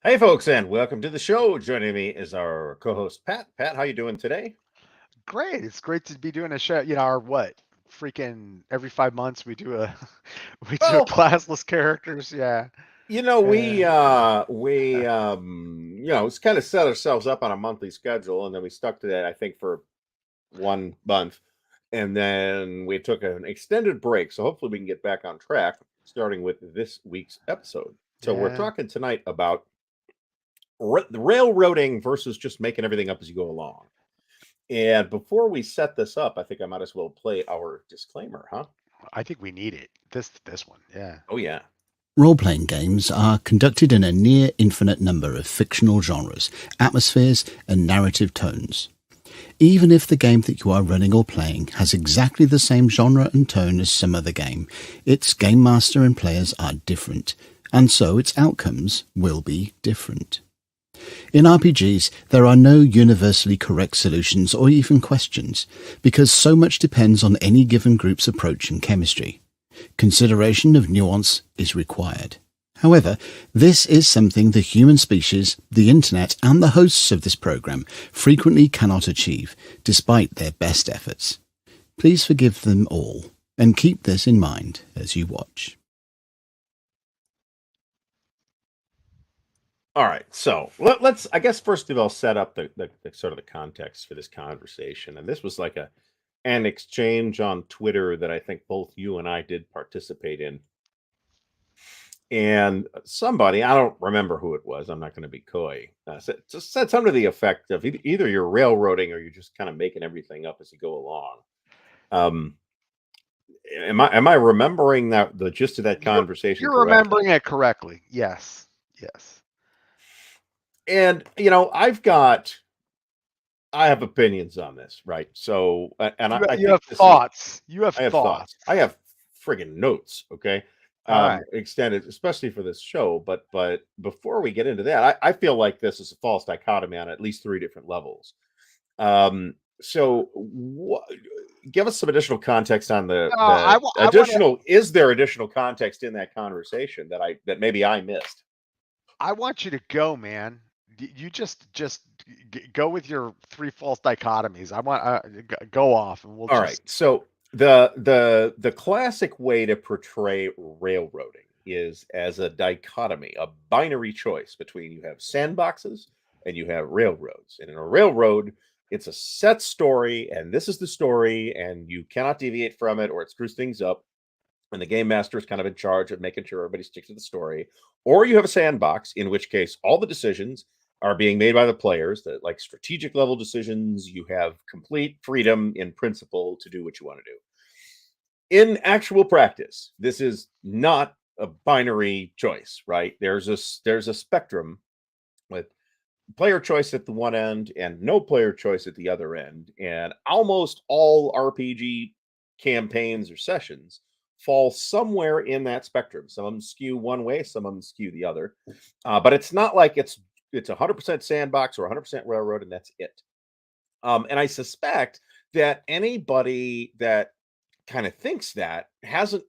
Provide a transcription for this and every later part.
Hey, folks, and welcome to the show. Joining me is our co-host Pat. Pat, how you doing today? Great. It's great to be doing a show. Our what? Freaking every 5 months we do a we do a Well, classless characters. Yeah. we Uh, it's kind of set ourselves up on a monthly schedule, and then we stuck to that. I think for 1 month, and then we took an extended break. So hopefully we can get back on track, starting with this week's episode. So we're yeah. talking tonight about railroading versus just making everything up as you go along. And before we set this up, I think I might as well play our disclaimer, huh? I think we need it. This one. Yeah. Oh, yeah. Role playing games are conducted in a near infinite number of fictional genres, atmospheres, and narrative tones. Even if the game that you are running or playing has exactly the same genre and tone as some other game, its game master and players are different, and so its outcomes will be different. In RPGs, there are no universally correct solutions or even questions, because so much depends on any given group's approach and chemistry. Consideration of nuance is required. However, this is something the human species, the internet, and the hosts of this program frequently cannot achieve, despite their best efforts. Please forgive them all, and keep this in mind as you watch. All right. So let's, I guess, first of all, set up the sort of the context for this conversation. And this was like an exchange on Twitter that I think both you and I did participate in. And somebody, I don't remember who it was, I'm not going to be coy, said something to the effect of either you're railroading or you're just kind of making everything up as you go along. Um, am I remembering that the gist of that You're conversation you're correctly? remembering it correctly. Yes. Yes. And I have opinions on this, right? So, and I You think have this is thoughts. You have I have thoughts. thoughts. I have friggin' notes, okay? All right. Extended, especially for this show. But before we get into that, I feel like this is a false dichotomy on at least three different levels. So, give us some additional context on No, the I want to additional. Is there additional context in that conversation that maybe I missed? I want you to go, man. You just go with your three false dichotomies. I want go off, and we'll All right. just. So the classic way to portray railroading is as a dichotomy, a binary choice between you have sandboxes and you have railroads. And in a railroad, it's a set story, and this is the story, and you cannot deviate from it or it screws things up. And the game master is kind of in charge of making sure everybody sticks to the story. Or you have a sandbox, in which case all the decisions are being made by the players, that like strategic level decisions, you have complete freedom in principle to do what you want to do. In actual practice, this is not a binary choice, right? There's a spectrum with player choice at the one end and no player choice at the other end. And almost all RPG campaigns or sessions fall somewhere in that spectrum. Some of them skew one way, some of them skew the other. But it's not like it's 100% sandbox or 100% railroad, and that's it. And I suspect that anybody that kind of thinks that hasn't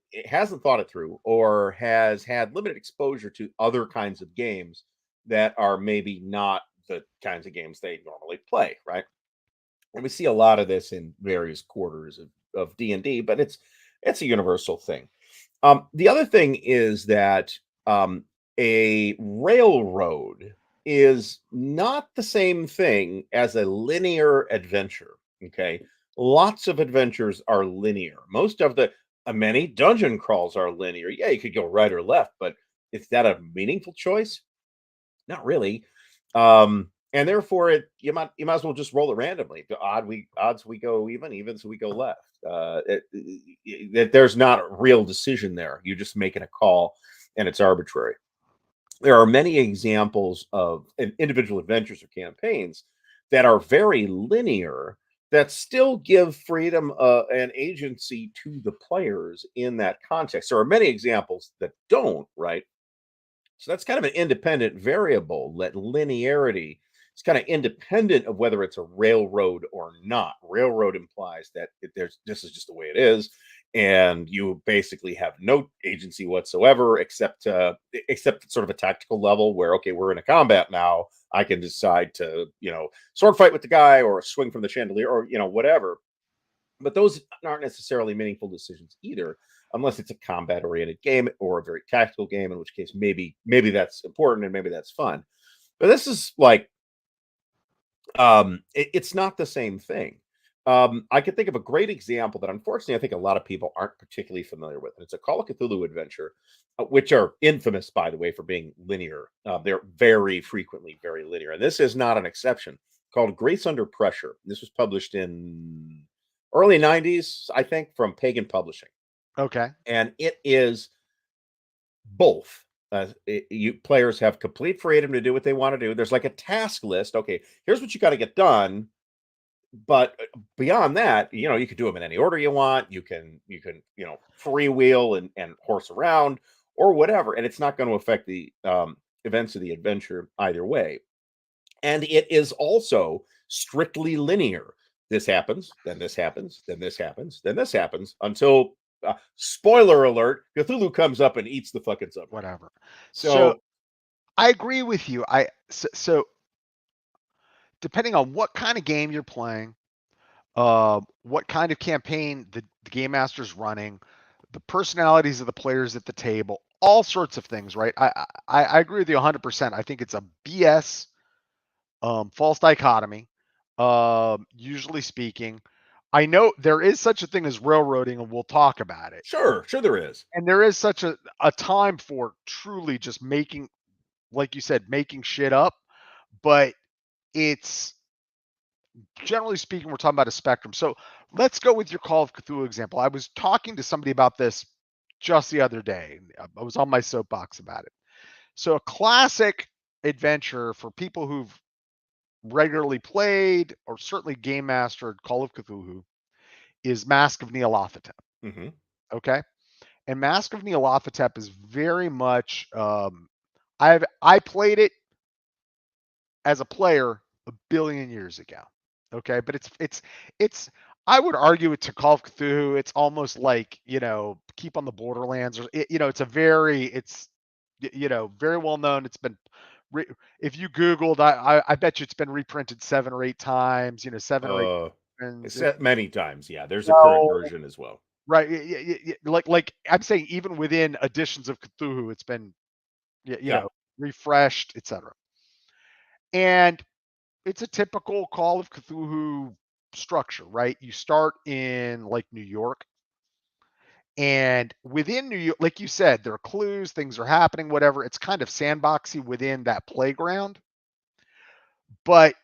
thought it through or has had limited exposure to other kinds of games that are maybe not the kinds of games they normally play, right? And we see a lot of this in various quarters of D&D, but it's a universal thing. The other thing is that a railroad is not the same thing as a linear adventure. Okay, lots of adventures are linear. Most of the many dungeon crawls are linear. Yeah, you could go right or left, but is that a meaningful choice? Not really. And therefore, you might as well just roll it randomly. The odds we go even, evens we go left. There's not a real decision there. You're just making a call, and it's arbitrary. There are many examples of individual adventures or campaigns that are very linear that still give freedom and agency to the players in that context. There are many examples that don't, right? So that's kind of an independent variable. That linearity is kind of independent of whether it's a railroad or not. Railroad implies that there's this is just the way it is, and you basically have no agency whatsoever, except sort of a tactical level where, okay, we're in a combat now. I can decide to, sword fight with the guy or swing from the chandelier or, whatever. But those aren't necessarily meaningful decisions either, unless it's a combat oriented game or a very tactical game, in which case maybe that's important and maybe that's fun. But this is like, it's not the same thing. I could think of a great example that unfortunately I think a lot of people aren't particularly familiar with. And it's a Call of Cthulhu adventure, which are infamous, by the way, for being linear. They're very frequently very linear. And this is not an exception, called Grace Under Pressure. This was published in early 90s, I think, from Pagan Publishing. Okay. And it is both. You players have complete freedom to do what they want to do. There's like a task list. Okay, here's what you got to get done. But beyond that, you can do them in any order you want. You can freewheel and horse around or whatever, and it's not going to affect the events of the adventure either way. And it is also strictly linear. This happens, then this happens, then this happens, then this happens until spoiler alert, Cthulhu comes up and eats the fucking subject. Whatever. So So I agree with you. So depending on what kind of game you're playing, what kind of campaign the game master's running, the personalities of the players at the table, all sorts of things, right? I agree with you 100%. I think it's a BS false dichotomy. Usually speaking, I know there is such a thing as railroading, and we'll talk about it. sure there is. And there is such a time for truly just making, like you said, making shit up. But it's, generally speaking, we're talking about a spectrum. So let's go with your Call of Cthulhu example. I was talking to somebody about this just the other day. I was on my soapbox about it. So a classic adventure for people who've regularly played or certainly game mastered Call of Cthulhu is Mask of Nyarlathotep. Mm-hmm. Okay. And Mask of Nyarlathotep is very much, I played it as a player a billion years ago. Okay. But it's, I would argue it to Call of Cthulhu. It's almost like, Keep on the Borderlands, or, it's a very well known. It's been, if you Googled, I bet you it's been reprinted 7 or 8 times, 7 or 8 It's times. set many times. Yeah, there's a current version as well. Right. Like I'm saying, even within editions of Cthulhu, it's been, refreshed, etc. And it's a typical Call of Cthulhu structure, right? You start in like New York, and within New York, like you said, there are clues, things are happening, whatever. It's kind of sandboxy within that playground. But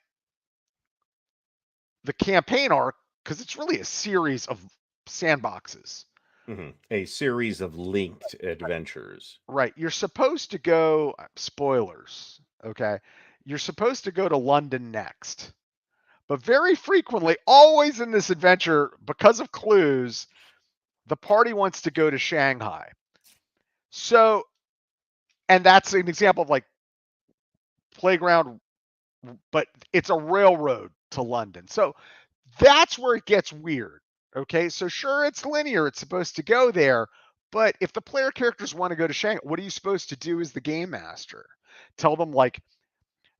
the campaign arc, because it's really a series of sandboxes. Mm-hmm. A series of linked adventures. Right. You're supposed to go, spoilers, okay? You're supposed to go to London next. But very frequently, always in this adventure, because of clues, the party wants to go to Shanghai. So, and that's an example of like playground, but it's a railroad to London. So that's where it gets weird. Okay. So sure, it's linear. It's supposed to go there. But if the player characters want to go to Shanghai, what are you supposed to do as the game master? Tell them like,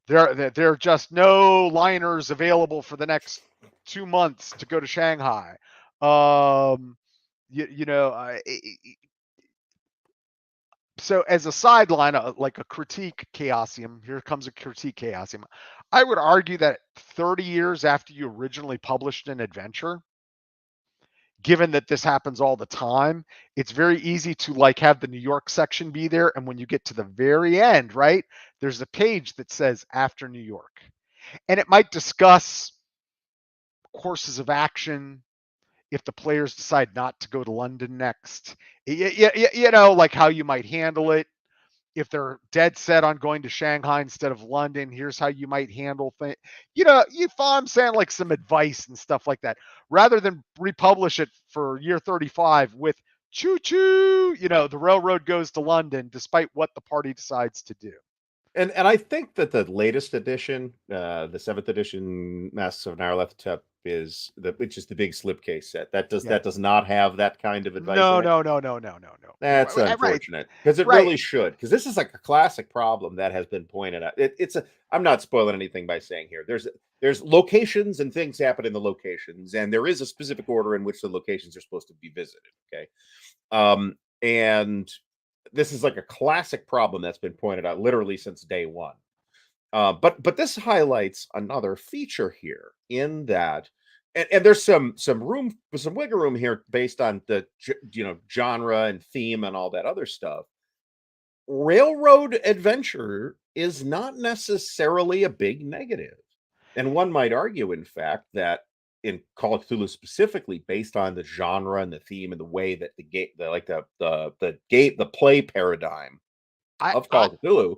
there are just no liners available for the next 2 months to go to Shanghai. So as a sideline, like a critique chaosium, here comes a critique chaosium. I would argue that 30 years after you originally published an adventure, given that this happens all the time, it's very easy to like have the New York section be there. And when you get to the very end, right, there's a page that says after New York, and it might discuss courses of action if the players decide not to go to London next, like how you might handle it. If they're dead set on going to Shanghai instead of London, here's how you might handle things. You follow I'm saying, like some advice and stuff like that, rather than republish it for year 35 with choo choo, the railroad goes to London despite what the party decides to do. And I think that the latest edition, the 7th edition Masks of Nyarlathotep, which is the big slipcase set. That Yeah. does not have that kind of advice. No, in it. no. That's Right, unfortunate because it right. really should. Because this is like a classic problem that has been pointed out. I'm not spoiling anything by saying here. There's locations and things happen in the locations, and there is a specific order in which the locations are supposed to be visited. Okay, and this is like a classic problem that's been pointed out literally since day one. But this highlights another feature here in that, and there's some wiggle room here based on the genre and theme and all that other stuff. Railroad adventure is not necessarily a big negative, and one might argue, in fact, that in Call of Cthulhu specifically, based on the genre and the theme and the way that the play paradigm of Call of Cthulhu,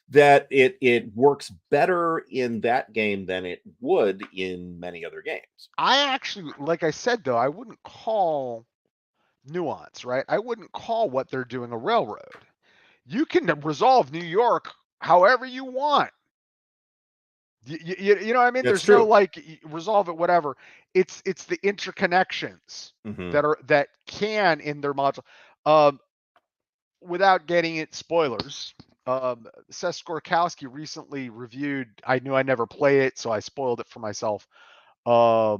that it works better in that game than it would in many other games. I actually, like I said though, I wouldn't call nuance, right? I wouldn't call what they're doing a railroad. You can resolve New York however you want. You know what I mean? That's There's no true. like resolve it whatever. It's the interconnections that can in their module. Without getting it spoilers, Seth Skorkowski recently reviewed. I knew I never play it, so I spoiled it for myself. A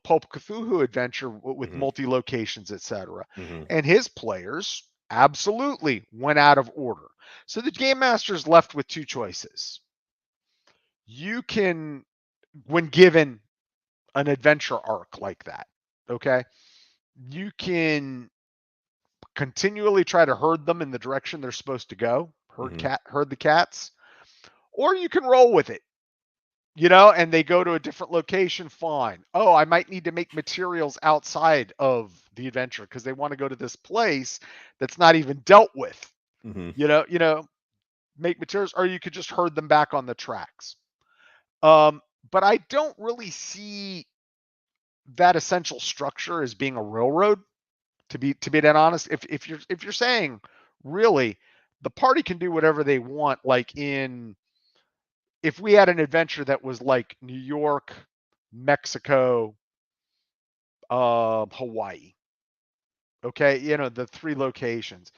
Pulp Cthulhu adventure with multi locations, etc. And his players absolutely went out of order. So the game master's left with two choices. You can, when given an adventure arc like that, okay, you can continually try to herd them in the direction they're supposed to go, herd the cats, or you can roll with it, and they go to a different location, fine. Oh, I might need to make materials outside of the adventure because they want to go to this place that's not even dealt with. Make materials, or you could just herd them back on the tracks. But I don't really see that essential structure as being a railroad. To be that honest, if you're saying really the party can do whatever they want, like if we had an adventure that was like New York, Mexico, Hawaii, okay, the three locations.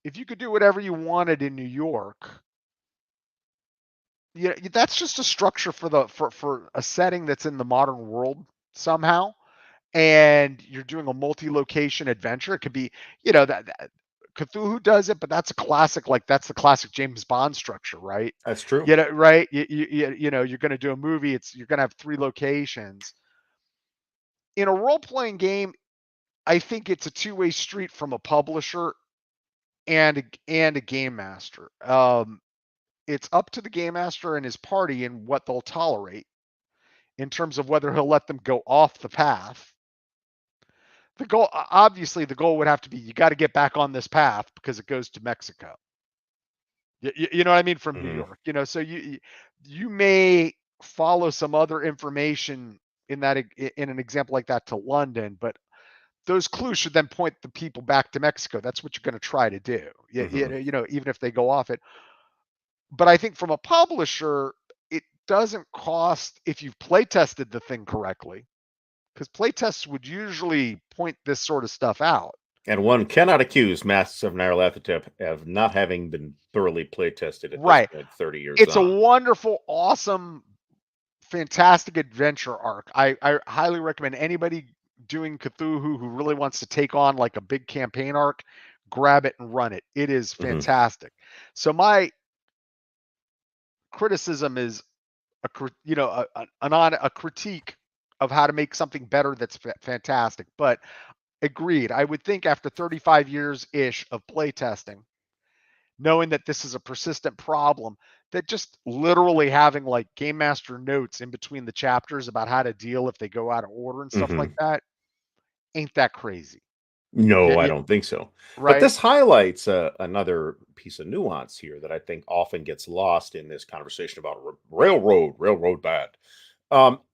If you could do whatever you wanted in New York, that's just a structure for a setting that's in the modern world somehow. And you're doing a multi-location adventure. It could be, that Cthulhu does it, but that's a classic, that's the classic James Bond structure, right? That's true. Right. You're going to do a movie. You're going to have three locations. In a role-playing game, I think it's a two-way street from a publisher and a game master. It's up to the game master and his party and what they'll tolerate in terms of whether he'll let them go off the path. The goal would have to be, you got to get back on this path because it goes to Mexico. You know what I mean? From New York, so you may follow some other information in an example like that to London, but those clues should then point the people back to Mexico. That's what you're going to try to do. Even if they go off it. But I think from a publisher, it doesn't cost if you've play tested the thing correctly. Because playtests would usually point this sort of stuff out. And one cannot accuse Masters of Nyarlathotep of not having been thoroughly playtested at right. this point, 30 years It's on. a wonderful, awesome, fantastic adventure arc. I highly recommend anybody doing Cthulhu who really wants to take on like a big campaign arc, grab it and run it. It is fantastic. So my criticism is a critique of how to make something better that's fantastic. But agreed, I would think after 35 years-ish of playtesting, knowing that this is a persistent problem, that just literally having like game master notes in between the chapters about how to deal if they go out of order and stuff like that, ain't that crazy. No, I don't think so. Right? But this highlights another piece of nuance here that I think often gets lost in this conversation about railroad bad.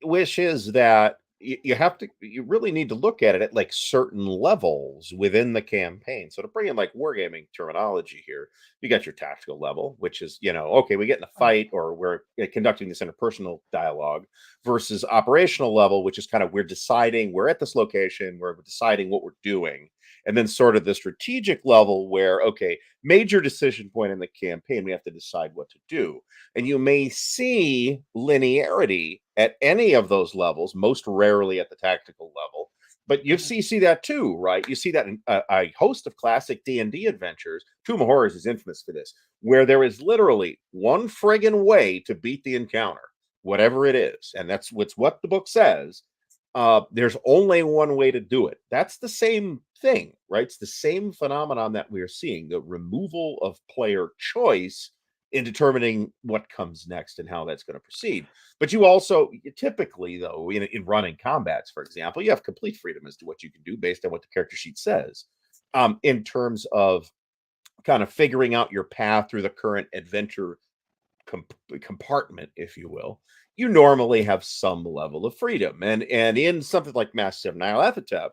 Which is that you really need to look at it at like certain levels within the campaign. So to bring in like wargaming terminology here, you got your tactical level, which is, okay, we get in a fight or we're conducting this interpersonal dialogue, versus operational level, which is kind of we're at this location, we're deciding what we're doing. And then sort of the strategic level where, okay, major decision point in the campaign, we have to decide what to do. And you may see linearity at any of those levels, most rarely at the tactical level. But you see that too, right? You see that in a host of classic D&D adventures. Tomb of Horrors is infamous for this, where there is literally one friggin' way to beat the encounter, whatever it is. And that's what the book says. There's only one way to do it. That's the same thing, right? It's the same phenomenon that we're seeing, the removal of player choice in determining what comes next and how that's going to proceed. But you typically, though, in running combats, for example, you have complete freedom as to what you can do based on what the character sheet says. In terms of kind of figuring out your path through the current adventure compartment, if you will, you normally have some level of freedom. And in something like Masters of Nyarlathotep,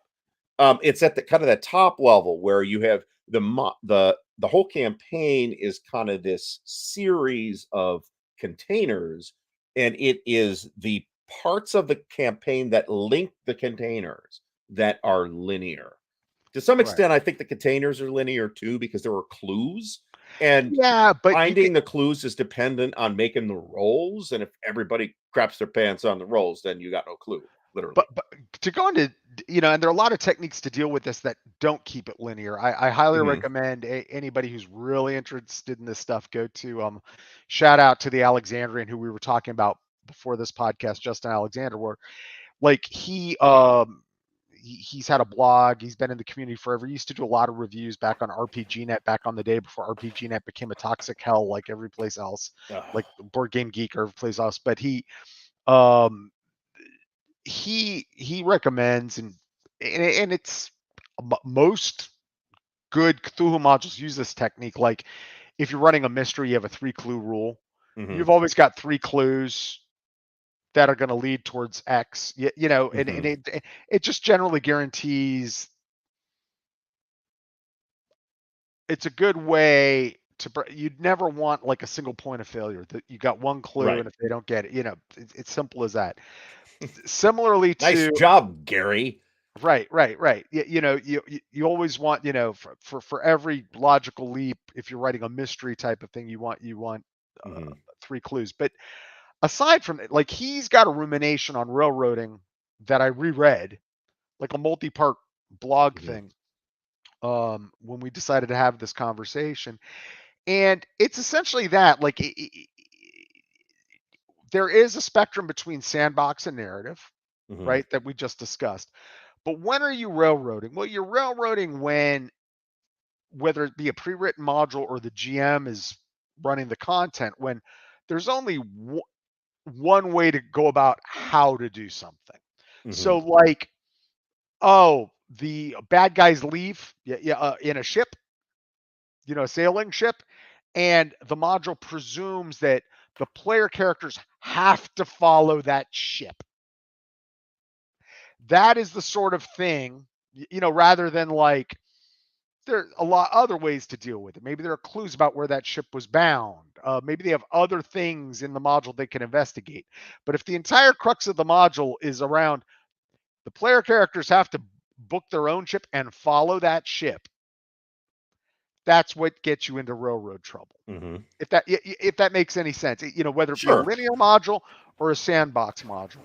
it's at the kind of that top level where you have the whole campaign is kind of this series of containers, and it is the parts of the campaign that link the containers that are linear. To some extent, I think the containers are linear too, because there are clues. And Yeah, but finding the clues is dependent on making the rolls. And if everybody craps their pants on the rolls, then you got no clue, literally. But to go into, and there are a lot of techniques to deal with this that don't keep it linear. I highly recommend anybody who's really interested in this stuff, go to, shout out to the Alexandrian who we were talking about before this podcast, Justin Alexander, where like he's had a blog. He's been in the community forever. He used to do a lot of reviews back on RPGNet, back on the day before RPGNet became a toxic hell like every place else, like Board Game Geek or every place else. But he recommends, and it's most good Cthulhu modules use this technique. Like if you're running a mystery, you have a 3-clue rule. You've always got 3 clues that are going to lead towards X, and it just generally guarantees. It's a good way to, you'd never want like a single point of failure, that you got one clue, and if they don't get it, it's simple as that. Similarly to nice job, Gary. Right. You always want, for every logical leap, if you're writing a mystery type of thing, you want 3 clues. But aside from it, like he's got a rumination on railroading that I reread, like a multi-part blog thing, when we decided to have this conversation. And it's essentially that, like, there is a spectrum between sandbox and narrative, right, that we just discussed. But when are you railroading? Well, you're railroading when, whether it be a pre-written module or the GM is running the content, when there's only one way to go about how to do something. So like, the bad guys leave in a ship, a sailing ship, and the module presumes that the player characters have to follow that ship. That is the sort of thing, rather than like, there are a lot other ways to deal with it. Maybe there are clues about where that ship was bound. Maybe they have other things in the module they can investigate. But if the entire crux of the module is around the player characters have to book their own ship and follow that ship, that's what gets you into railroad trouble. If that makes any sense, whether it be a linear module or a sandbox module.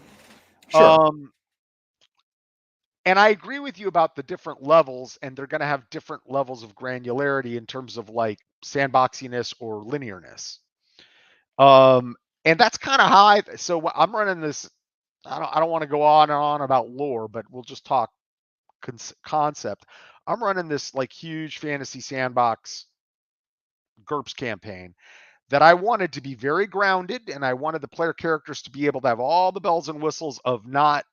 And I agree with you about the different levels, and they're going to have different levels of granularity in terms of like sandboxiness or linearness. And that's kind of how so I'm running this. I don't want to go on and on about lore, but we'll just talk concept. I'm running this like huge fantasy sandbox GURPS campaign that I wanted to be very grounded, and I wanted the player characters to be able to have all the bells and whistles of not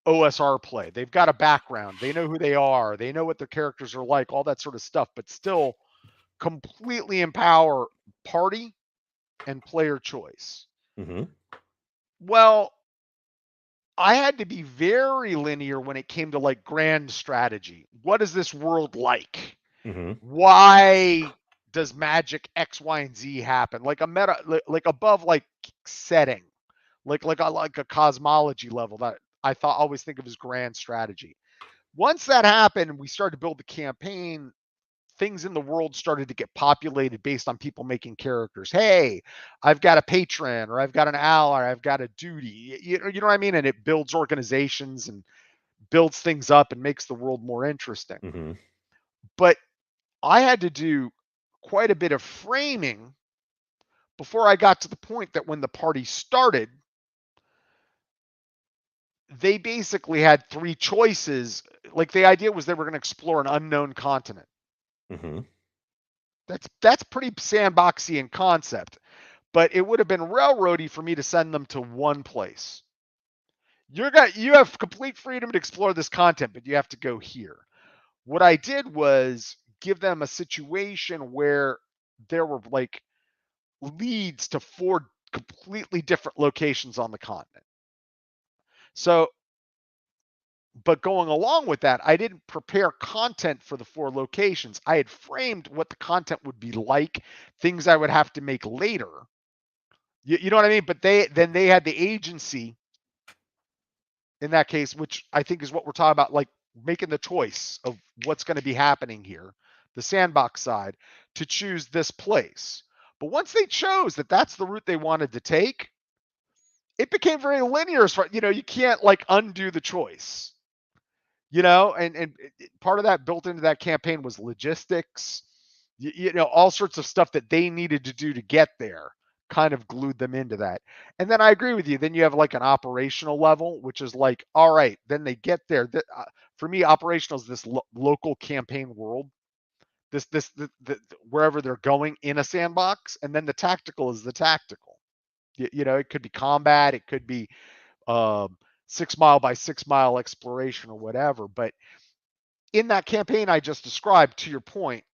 OSR play. They've got a background. They know who they are. They know what their characters are like, all that sort of stuff, but still completely empower party and player choice. Well, I had to be very linear when it came to like grand strategy. What is this world like? Mm-hmm. Why does magic X, Y, and Z happen? Like a meta, like above like setting, like a cosmology level that I thought always think of as grand strategy. Once that happened, we started to build the campaign. Things in the world started to get populated based on people making characters. Hey, I've got a patron, or I've got an ally, or I've got a duty. You know what I mean? And it builds organizations and builds things up and makes the world more interesting. Mm-hmm. But I had to do quite a bit of framing before I got to the point that when the party started, they basically had three choices. Like the idea was they were going to explore an unknown continent. Mm-hmm. That's pretty sandboxy in concept, but it would have been railroady for me to send them to one place. You have complete freedom to explore this content, but you have to go here. What I did was give them a situation where there were like leads to 4 completely different locations on the continent. So, but going along with that, I didn't prepare content for the 4 locations. I had framed what the content would be like, things I would have to make later. You know what I mean? But they had the agency in that case, which I think is what we're talking about, like making the choice of what's going to be happening here, the sandbox side, to choose this place. But once they chose that that's the route they wanted to take, it became very linear. As far, you can't like undo the choice, and part of that built into that campaign was logistics, all sorts of stuff that they needed to do to get there kind of glued them into that. And then I agree with you. Then you have like an operational level, which is like, all right, then they get there. For me, operational is this local campaign world, wherever they're going in a sandbox. And then the tactical is the tactical. It could be combat, it could be 6 mile by 6 mile exploration or whatever. But in that campaign I just described, to your point,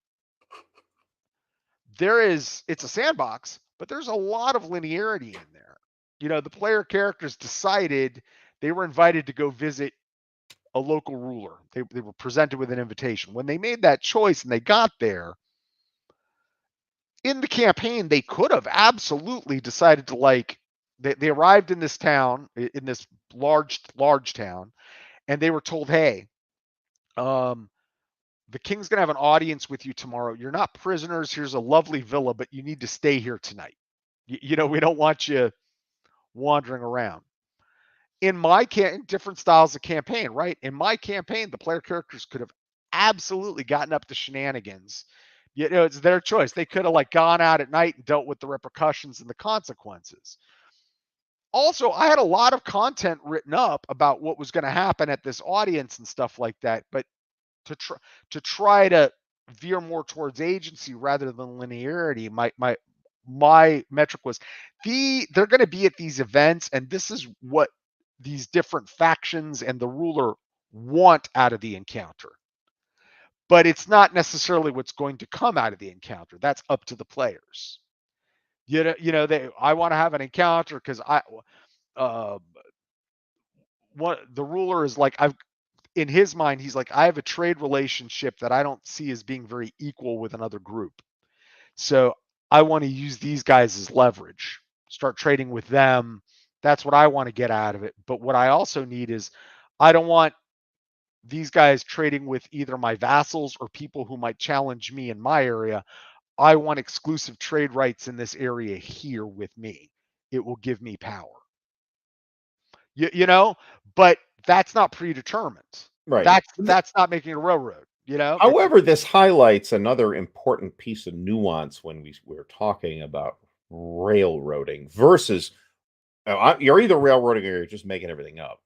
it's a sandbox, but there's a lot of linearity in there. The player characters decided they were invited to go visit a local ruler. They were presented with an invitation. When they made that choice and they got there, in the campaign, they could have absolutely decided to they arrived in this town, in this large town, and they were told, hey, the king's going to have an audience with you tomorrow. You're not prisoners. Here's a lovely villa, but you need to stay here tonight. We don't want you wandering around. In different styles of campaign, right? In my campaign, the player characters could have absolutely gotten up to shenanigans. It's their choice. They could have gone out at night and dealt with the repercussions and the consequences. Also, I had a lot of content written up about what was going to happen at this audience and stuff like that, but to try to veer more towards agency rather than linearity, my metric was they're going to be at these events, and this is what these different factions and the ruler want out of the encounter. But it's not necessarily what's going to come out of the encounter. That's up to the players. I want to have an encounter because the ruler is like, in his mind, he's like, I have a trade relationship that I don't see as being very equal with another group. So I want to use these guys as leverage, start trading with them. That's what I want to get out of it. But what I also need is, I don't want these guys trading with either my vassals or people who might challenge me in my area. I want exclusive trade rights in this area here with me. It will give me power. But that's not predetermined. Right. That's not making a railroad. However, this highlights another important piece of nuance when we're talking about railroading versus you're either railroading or you're just making everything up.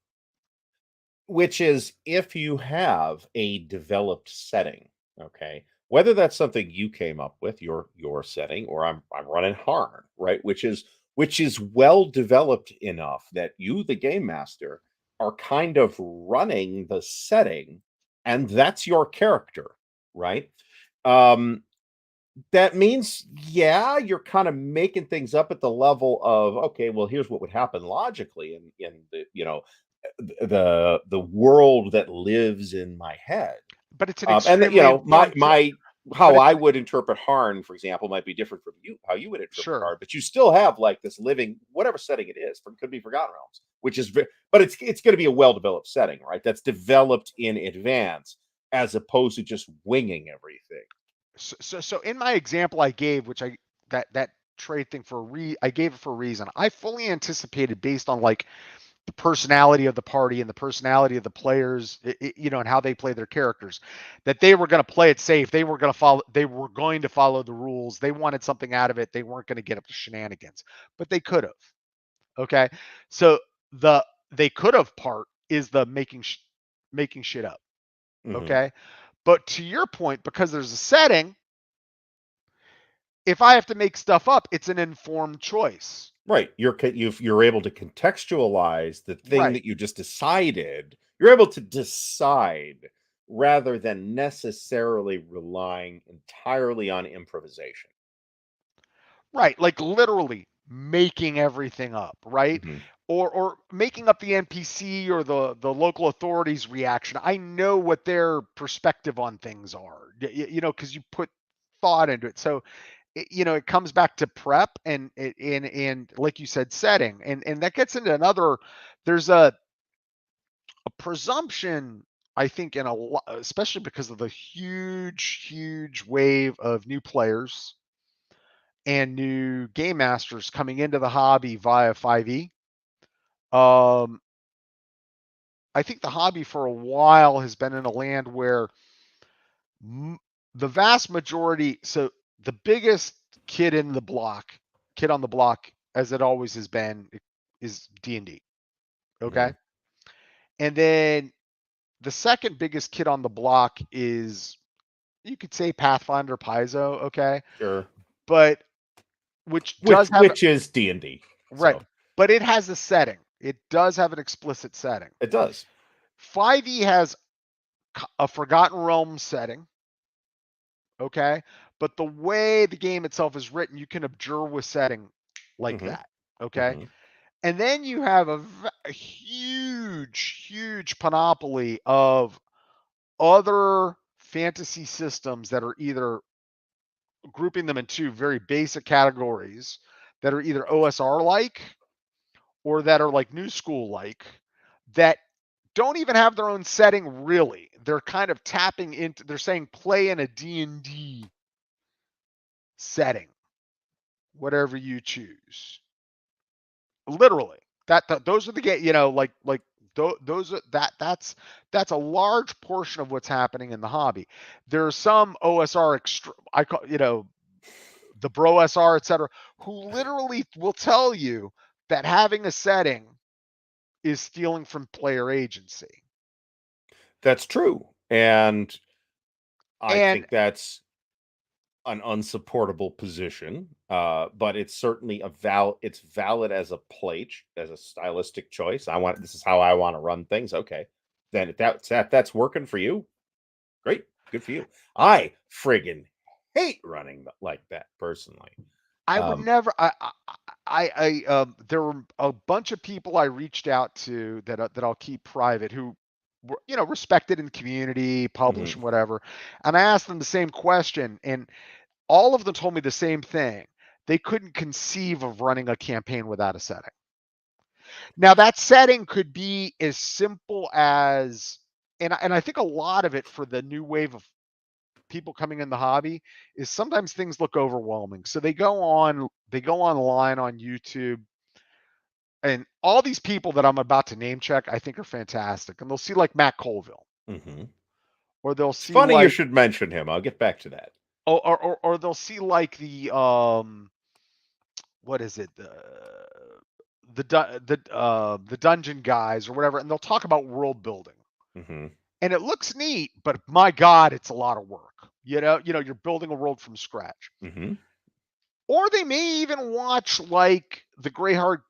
Which is, if you have a developed setting, okay, whether that's something you came up with, your setting, or I'm running Harn, right, which is well developed enough that you, the game master, are kind of running the setting, and that's your character, right? That means, yeah, you're kind of making things up at the level of, okay, well, here's what would happen logically in the the world that lives in my head. But it's an And extremely informed. my how I would interpret Harn, for example, might be different from you, how you would interpret Sure. Harn, but you still have like this living, whatever setting it is, could be Forgotten Realms, which is, but it's going to be a well developed setting, right? That's developed in advance as opposed to just winging everything. So in my example I gave, which that trade thing I gave it for a reason. I fully anticipated, based on like the personality of the party and the personality of the players, and how they play their characters, that they were going to play it safe. They were going to follow the rules. They wanted something out of it. They weren't going to get up to shenanigans, but they could have. Okay. So they could have part is the making shit up. Okay. But to your point, because there's a setting, if I have to make stuff up, it's an informed choice. Right. You're able to contextualize the thing Right. that you just decided. You're able to decide rather than necessarily relying entirely on improvisation. Right. Like literally making everything up, right? Or making up the NPC or the local authorities' reaction. I know what their perspective on things are, because you put thought into it. So it comes back to prep and like you said, setting, and that gets into another. There's a presumption, I think, in especially because of the huge wave of new players and new game masters coming into the hobby via 5e. I think the hobby for a while has been in a land where the vast majority, so the biggest kid on the block, as it always has been, is D&D. Okay. And then the second biggest kid on the block is, you could say, Pathfinder, Paizo. Okay. Sure. But which is D&D. Right. So. But it has a setting. It does have an explicit setting. It does. 5e has a Forgotten Realms setting. Okay. But the way the game itself is written, you can observe with setting like that. Okay. And then you have a huge panoply of other fantasy systems that are either grouping them into very basic categories that are either OSR like or that are like New School like, that don't even have their own setting really. They're kind of tapping into, they're saying play in a D&D setting, whatever you choose. Literally. Those are the that's a large portion of what's happening in the hobby. There are some OSR I call, the Bro SR, etc., who literally will tell you that having a setting is stealing from player agency. That's true. And I think that's an unsupportable position, but it's certainly it's valid as a as a stylistic choice. This is how I want to run things. Okay, then if that's working for you, great, good for you. I friggin' hate running like that personally. I would never. There were a bunch of people I reached out to that I'll keep private, who were, respected in the community, published and whatever. And I asked them the same question, and all of them told me the same thing. They couldn't conceive of running a campaign without a setting. Now that setting could be as simple as, and I think a lot of it for the new wave of people coming in the hobby is sometimes things look overwhelming. So they go online on YouTube, and all these people that I'm about to name check, I think are fantastic. And they'll see like Matt Colville, or they'll see. Funny you should mention him. I'll get back to that. Or they'll see like the what is it, the dungeon guys or whatever, and they'll talk about world building. And it looks neat, but my God, it's a lot of work. You're building a world from scratch. Or they may even watch like the Greyhawk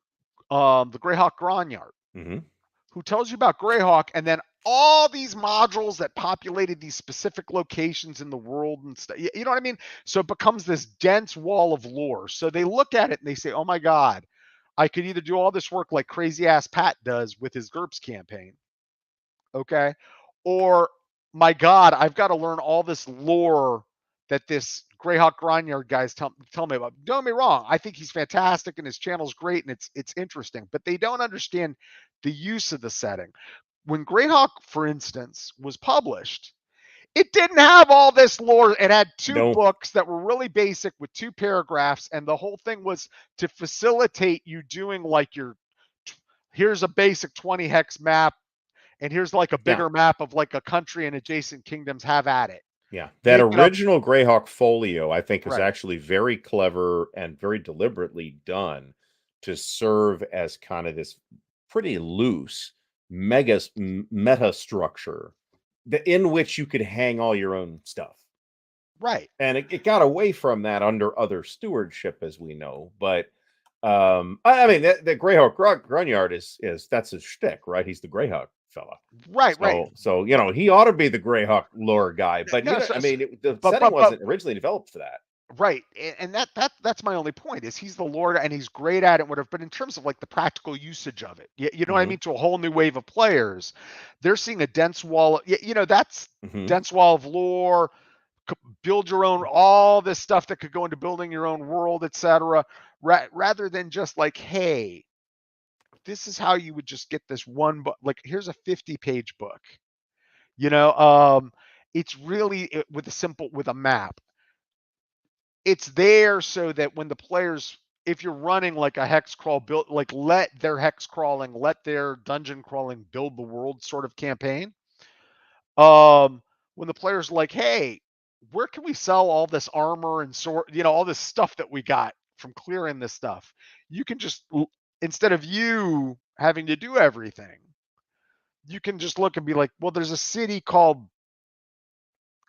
Gronyard, who tells you about Greyhawk, and then all these modules that populated these specific locations in the world and stuff. You know what I mean? So it becomes this dense wall of lore. So they look at it and they say, "Oh my God, I could either do all this work like crazy ass Pat does with his GURPS campaign, okay, or my God, I've got to learn all this lore that this Greyhawk Grindyard guys tell me about. Don't get me wrong, I think he's fantastic and his channel's great and it's interesting, but they don't understand the use of the setting. When Greyhawk, for instance, was published, it didn't have all this lore. It had two books that were really basic with 2 paragraphs, and the whole thing was to facilitate you doing like your, here's a basic 20 hex map, and here's like a bigger map of like a country and adjacent kingdoms, have at it. Yeah, that original Greyhawk folio, I think, is actually very clever and very deliberately done to serve as kind of this pretty loose meta structure in which you could hang all your own stuff. Right. And it got away from that under other stewardship, as we know. But I mean, the Greyhawk Grunyard is that's his shtick, right? He's the Greyhawk fella. Right, So you know, he ought to be the Greyhawk lore guy. But the setting wasn't originally developed for that. Right. And that's my only point, is he's the lore and he's great at it, whatever. But in terms of like the practical usage of it, you know what I mean? To a whole new wave of players, they're seeing a dense wall. That's dense wall of lore, build your own, all this stuff that could go into building your own world, etc. Rather than just like, hey, this is how you would just get this one book. Like, here's a 50-page book. It's really with a map. It's there so that when the players, if you're running like a hex crawl build, like let their hex crawling, let their dungeon crawling build the world sort of campaign. When the players are like, hey, where can we sell all this armor and sword, all this stuff that we got from clearing this stuff? You can just, instead of you having to do everything, you can just look and be like, well, there's a city called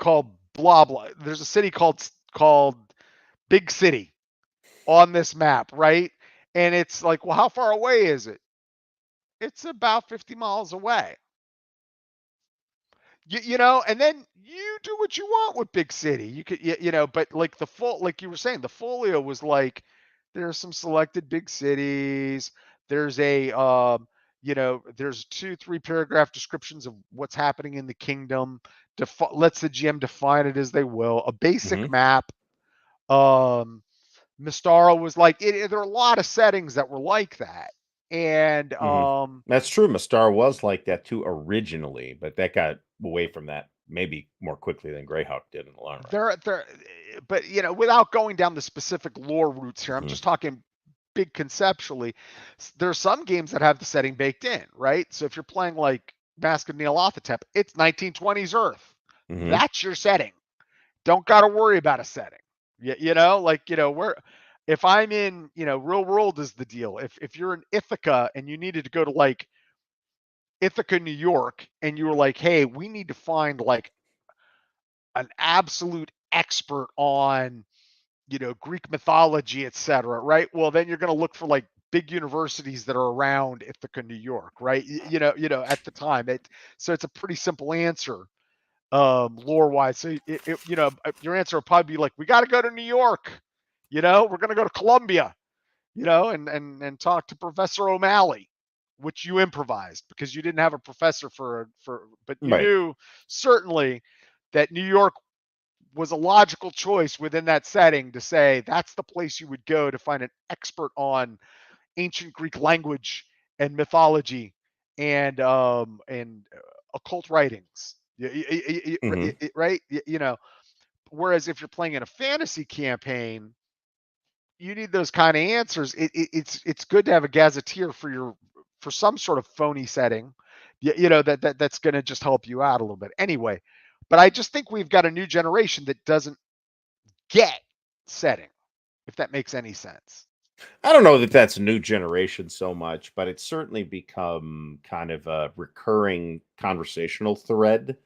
blah blah. There's a city called Big City on this map, right? And it's like, well, how far away is it? It's about 50 miles away. And then you do what you want with Big City. You could, but like like you were saying, the folio was like, there are some selected big cities. There's there's 2-3 paragraph descriptions of what's happening in the kingdom. Lets the GM define it as they will. A basic map. Mystara was like, there are a lot of settings that were like that. And that's true. Mystara was like that too originally, but that got away from that maybe more quickly than Greyhawk did in the long run. But without going down the specific lore routes here, I'm just talking big conceptually. There are some games that have the setting baked in, right? So if you're playing like Mask of Nyarlathotep, it's 1920s Earth. That's your setting. Don't got to worry about a setting. Where, if I'm in, real world is the deal. If you're in Ithaca and you needed to go to like Ithaca, New York, and you were like, hey, we need to find like an absolute expert on, Greek mythology, etc. Right? Well, then you're going to look for like big universities that are around Ithaca, New York, right? At the time. So it's a pretty simple answer. Lore wise. So your answer will probably be like, we got to go to New York, we're going to go to Columbia, and talk to Professor O'Malley, which you improvised because you didn't have a professor but you knew certainly that New York was a logical choice within that setting to say that's the place you would go to find an expert on ancient Greek language and mythology and occult writings. Right? Whereas if you're playing in a fantasy campaign, you need those kind of answers. It's good to have a gazetteer for some sort of phony setting, that's going to just help you out a little bit. Anyway, but I just think we've got a new generation that doesn't get setting, if that makes any sense. I don't know that that's a new generation so much, but it's certainly become kind of a recurring conversational thread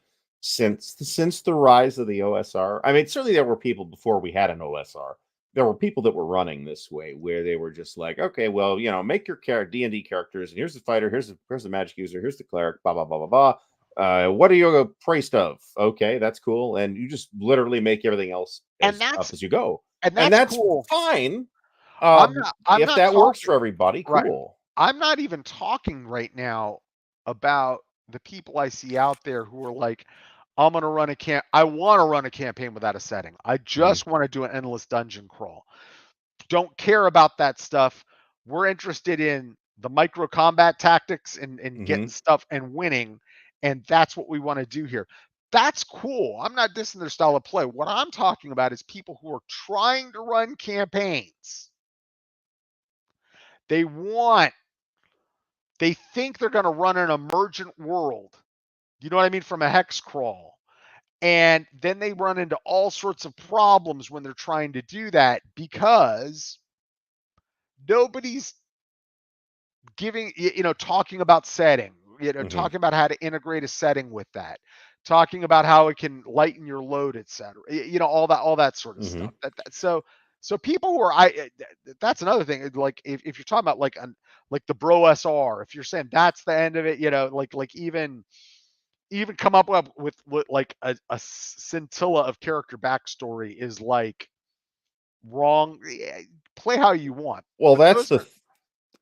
since the rise of the OSR. I mean, certainly there were people before we had an OSR. There were people that were running this way, where they were just like, okay, well, make your D&D characters, and here's the fighter, here's the magic user, here's the cleric, blah blah blah blah blah. What are you priest of? Okay, that's cool, and you just literally make everything else up as you go, and that's cool. Fine. I'm not. I'm If not that works talking, for everybody, right. cool. I'm not even talking right now about the people I see out there who are like, I'm gonna run a I want to run a campaign without a setting. I just want to do an endless dungeon crawl. Don't care about that stuff. We're interested in the micro combat tactics and getting stuff and winning, and that's what we want to do here. That's cool. I'm not dissing their style of play. What I'm talking about is people who are trying to run campaigns. They think they're going to run an emergent world. You know what I mean? From a hex crawl. And then they run into all sorts of problems when they're trying to do that because nobody's talking about setting, talking about how to integrate a setting with that, talking about how it can lighten your load, etc. All that sort of stuff. So people who are that's another thing. Like if you're talking about like the Bro SR, if you're saying that's the end of it, like even come up with like a scintilla of character backstory is like wrong. Play how you want. Well, But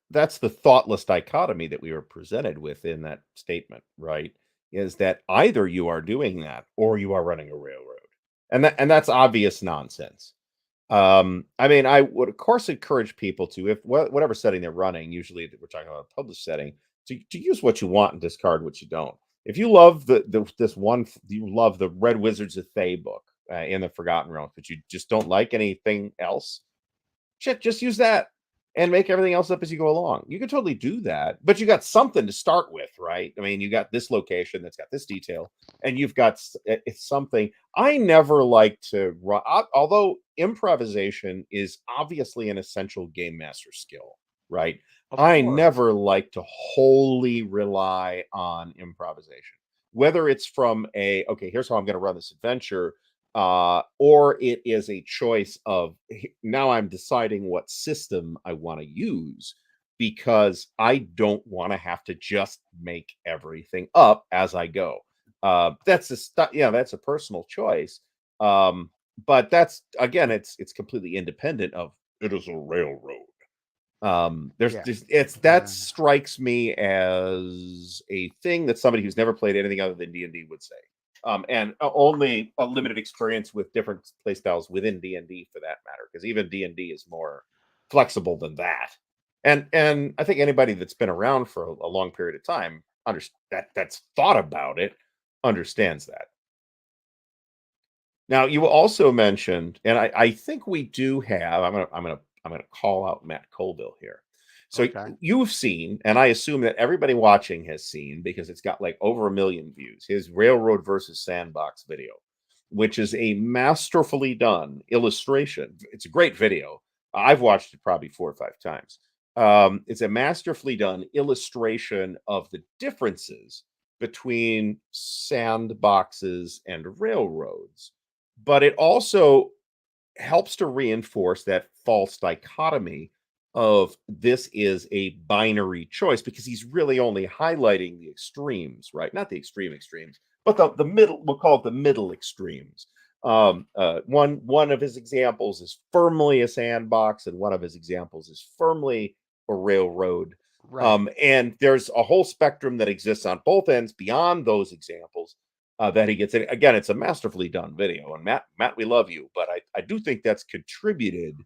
that's the thoughtless dichotomy that we were presented with in that statement, right? Is that either you are doing that or you are running a railroad, and that's obvious nonsense. I mean, I would of course encourage people to, if whatever setting they're running, usually we're talking about a published setting, to use what you want and discard what you don't. If you love you love the Red Wizards of Thay book in the Forgotten Realms, but you just don't like anything else, shit, just use that and make everything else up as you go along. You can totally do that, but you got something to start with, right? I mean, you got this location that's got this detail, and you've got it's something. I never like to run, although improvisation is obviously an essential game master skill, right? I never like to wholly rely on improvisation, whether it's from okay, here's how I'm going to run this adventure, or it is a choice of now I'm deciding what system I want to use because I don't want to have to just make everything up as I go. That's a personal choice. But that's again, it's completely independent of it is a railroad. That strikes me as a thing that somebody who's never played anything other than D&D would say. And only a limited experience with different playstyles within D&D for that matter, because even D&D is more flexible than that. And I think anybody that's been around for a long period of time that's thought about it understands that. Now, you also mentioned, and I think we do have. I'm gonna call out Matt Colville here. So you've seen, and I assume that everybody watching has seen, because it's got like over 1 million views, his Railroad versus Sandbox video, which is a masterfully done illustration. It's a great video. I've watched it probably 4 or 5 times. It's a masterfully done illustration of the differences between sandboxes and railroads, but it also helps to reinforce that false dichotomy of this is a binary choice, because he's really only highlighting the extremes, right? Not the extremes, but the middle. We'll call it the middle extremes. One of his examples is firmly a sandbox, and one of his examples is firmly a railroad. Right. And there's a whole spectrum that exists on both ends beyond those examples that he gets in. Again, it's a masterfully done video. And Matt, we love you, but I do think that's contributed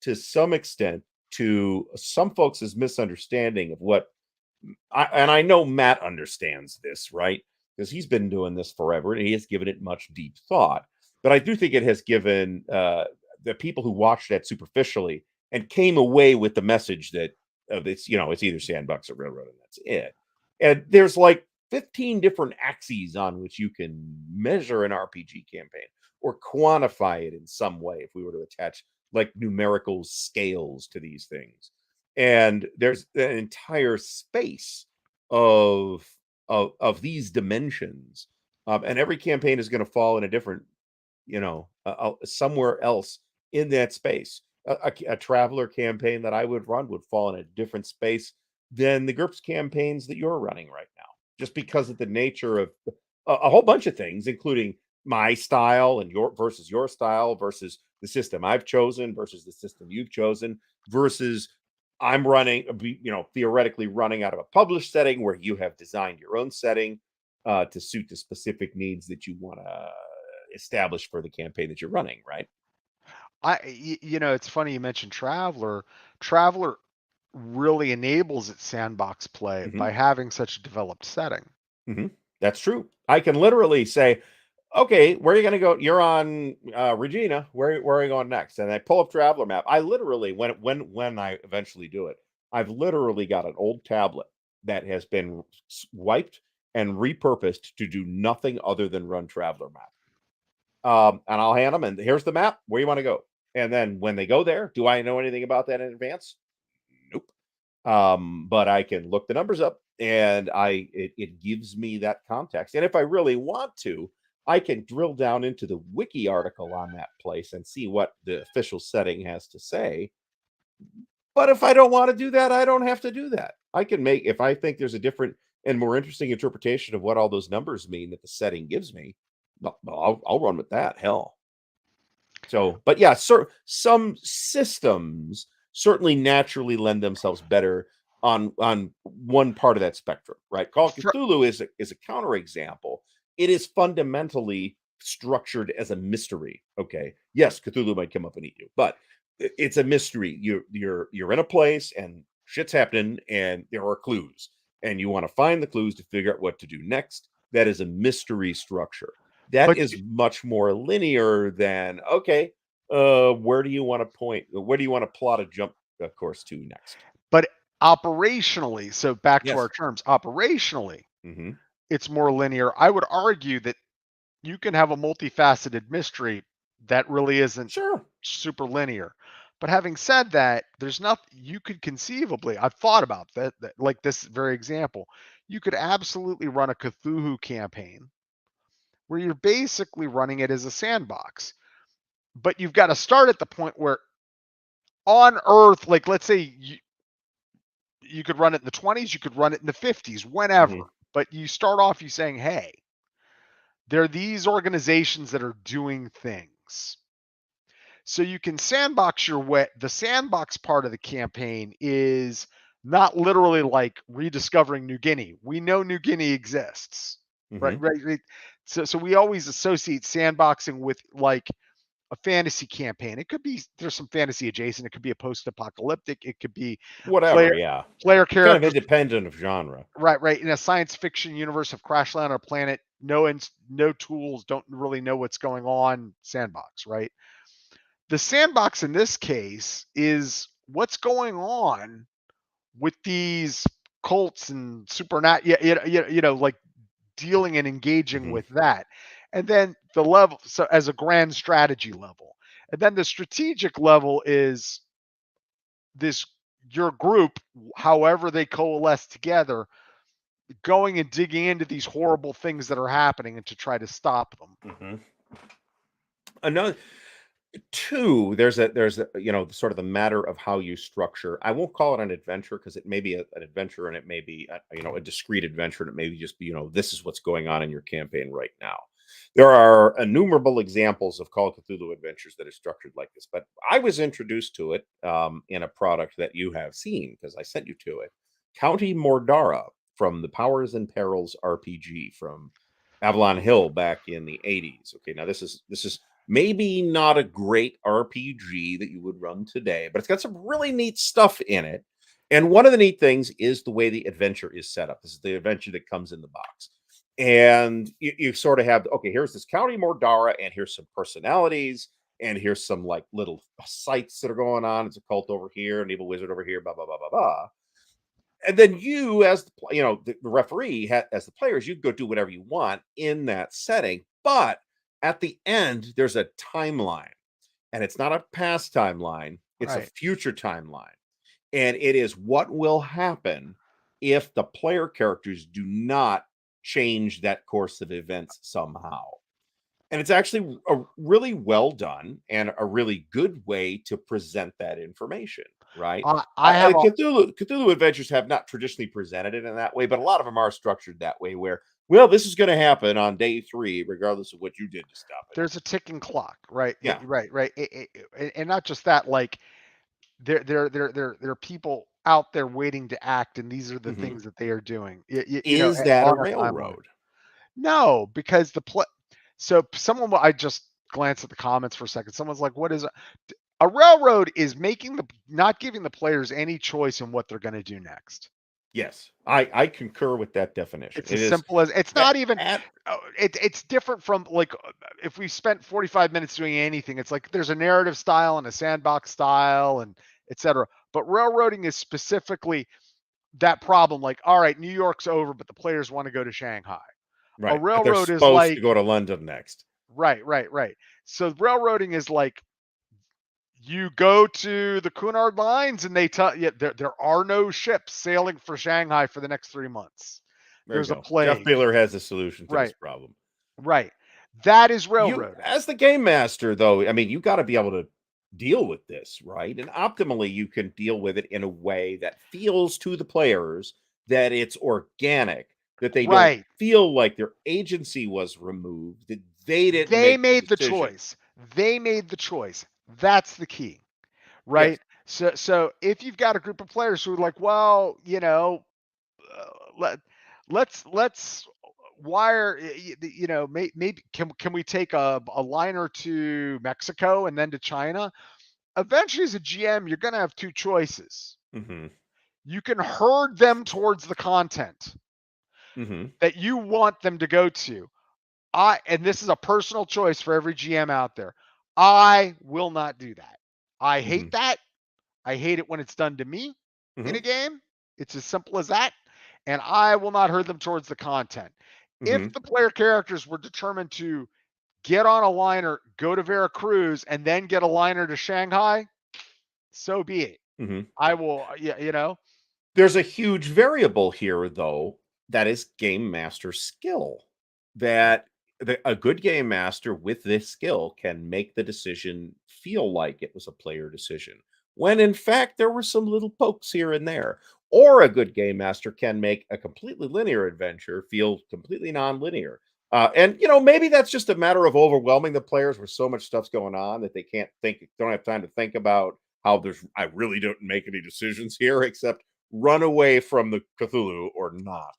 to some extent to some folks' misunderstanding of what I know Matt understands this, right? Because he's been doing this forever and he has given it much deep thought. But I do think it has given the people who watched that superficially and came away with the message that it's either sandbox or railroad, and that's it. And there's like 15 different axes on which you can measure an RPG campaign or quantify it in some way if we were to attach like numerical scales to these things. And there's an entire space of these dimensions, and every campaign is going to fall in a different, somewhere else in that space. A traveler campaign that I would run would fall in a different space than the GURPS campaigns that you're running right now, just because of the nature of a whole bunch of things, including my style and your style versus the system I've chosen versus the system you've chosen versus I'm running, theoretically running out of a published setting where you have designed your own setting to suit the specific needs that you want to establish for the campaign that you're running, right? It's funny you mentioned Traveler. Traveler really enables its sandbox play by having such a developed setting. That's true. I can literally say, okay, where are you going to go? You're on Regina. Where are you going next? And I pull up Traveler map. I literally, when I eventually do it, I've literally got an old tablet that has been wiped and repurposed to do nothing other than run Traveler map. And I'll hand them, and here's the map. Where you want to go? And then when they go there, do I know anything about that in advance? Nope. But I can look the numbers up, and it gives me that context. And if I really want to, I can drill down into the wiki article on that place and see what the official setting has to say. But if I don't want to do that, I don't have to do that. I can make, if I think there's a different and more interesting interpretation of what all those numbers mean that the setting gives me, I'll run with that. Hell. So, but yeah, some systems certainly naturally lend themselves better on one part of that spectrum, right? Call of Cthulhu is a counterexample. It is fundamentally structured as a mystery. Okay, yes, Cthulhu might come up and eat you, but it's a mystery. You're in a place and shit's happening, and there are clues, and you want to find the clues to figure out what to do next. That is a mystery structure. That is much more linear than, okay, where do you want to point? Where do you want to plot a jump course to next? But operationally, so back to our terms, operationally, it's more linear. I would argue that you can have a multifaceted mystery that really isn't super linear. But having said that, there's nothing you could conceivably, I've thought about that, like this very example, you could absolutely run a Cthulhu campaign where you're basically running it as a sandbox. But you've got to start at the point where on Earth, like let's say you could run it in the 20s, you could run it in the 50s, whenever. But you start off you saying, hey, there are these organizations that are doing things. So you can sandbox your way. The sandbox part of the campaign is not literally like rediscovering New Guinea. We know New Guinea exists, right? So we always associate sandboxing with like a fantasy campaign. It could be, there's some fantasy adjacent. It could be a post-apocalyptic. It could be whatever. Player characters, kind of independent of genre. Right. In a science fiction universe of crash land on a planet, no tools, don't really know what's going on. Sandbox, right? The sandbox in this case is what's going on with these cults and supernatural, like dealing and engaging with that. And then the level, so as a grand strategy level. And then the strategic level is your group, however they coalesce together, going and digging into these horrible things that are happening and to try to stop them. Another two, there's a sort of the matter of how you structure. I won't call it an adventure because it may be an adventure, and it may be a discrete adventure, and it may just be this is what's going on in your campaign right now. There are innumerable examples of Call of Cthulhu adventures that are structured like this, but I was introduced to it in a product that you have seen because I sent you to it, County Mordara from the Powers and Perils RPG from Avalon Hill back in the 80s. Okay, now this is maybe not a great RPG that you would run today, but it's got some really neat stuff in it. And one of the neat things is the way the adventure is set up. This is the adventure that comes in the box. And you sort of have, okay, here's this County Mordara, and here's some personalities, and here's some like little sites that are going on. It's a cult over here, an evil wizard over here, blah, blah, blah, blah, blah. And then you, as the referee, as the players, you go do whatever you want in that setting. But at the end, there's a timeline, and it's not a past timeline. It's a future timeline. And it is what will happen if the player characters do not change that course of events somehow. And it's actually a really well done and a really good way to present that information, right? Cthulhu adventures have not traditionally presented it in that way, but a lot of them are structured that way, where well, this is going to happen on day 3, regardless of what you did to stop it. There's a ticking clock, right? Yeah. Right. And not just that, like there are people out there waiting to act, and these are the things that they are doing. Is that a On a timeline. railroad? No, because so someone, I just glanced at the comments for a second. Someone's like, what is a railroad? Is not giving the players any choice in what they're going to do next. Yes, I concur with that definition. It's as simple as, it's not even, it's different from, like, if we spent 45 minutes doing anything, it's like there's a narrative style and a sandbox style and etc. But railroading is specifically that problem. Like, all right, New York's over, but the players want to go to Shanghai. right. A railroad they're is supposed like, to go to London next. right. So railroading is like, you go to the Cunard lines and they tell you there are no ships sailing for Shanghai for the next 3 months. There's a plague. Jeff Baylor has a solution to this problem. Right. That is railroading. As the game master, though, I mean, you got to be able to deal with this, right? And optimally, you can deal with it in a way that feels to the players that it's organic, that they don't feel like their agency was removed, that they didn't. They made the choice. They made the choice. That's the key, right? Yes. So if you've got a group of players who are like, well, let's wire, maybe can we take a liner to Mexico and then to China? Eventually, as a GM, you're going to have two choices. You can herd them towards the content that you want them to go to. And this is a personal choice for every GM out there. I will not do that. I hate that. I hate it when it's done to me in a game. It's as simple as that. And I will not herd them towards the content. If the player characters were determined to get on a liner, go to Veracruz, and then get a liner to Shanghai, so be it. I will, There's a huge variable here, though, that is game master skill. That a good game master with this skill can make the decision feel like it was a player decision, when in fact there were some little pokes here and there. Or a good game master can make a completely linear adventure feel completely non-linear. And maybe that's just a matter of overwhelming the players with so much stuff's going on that they don't have time to think about how I really don't make any decisions here except run away from the Cthulhu or not.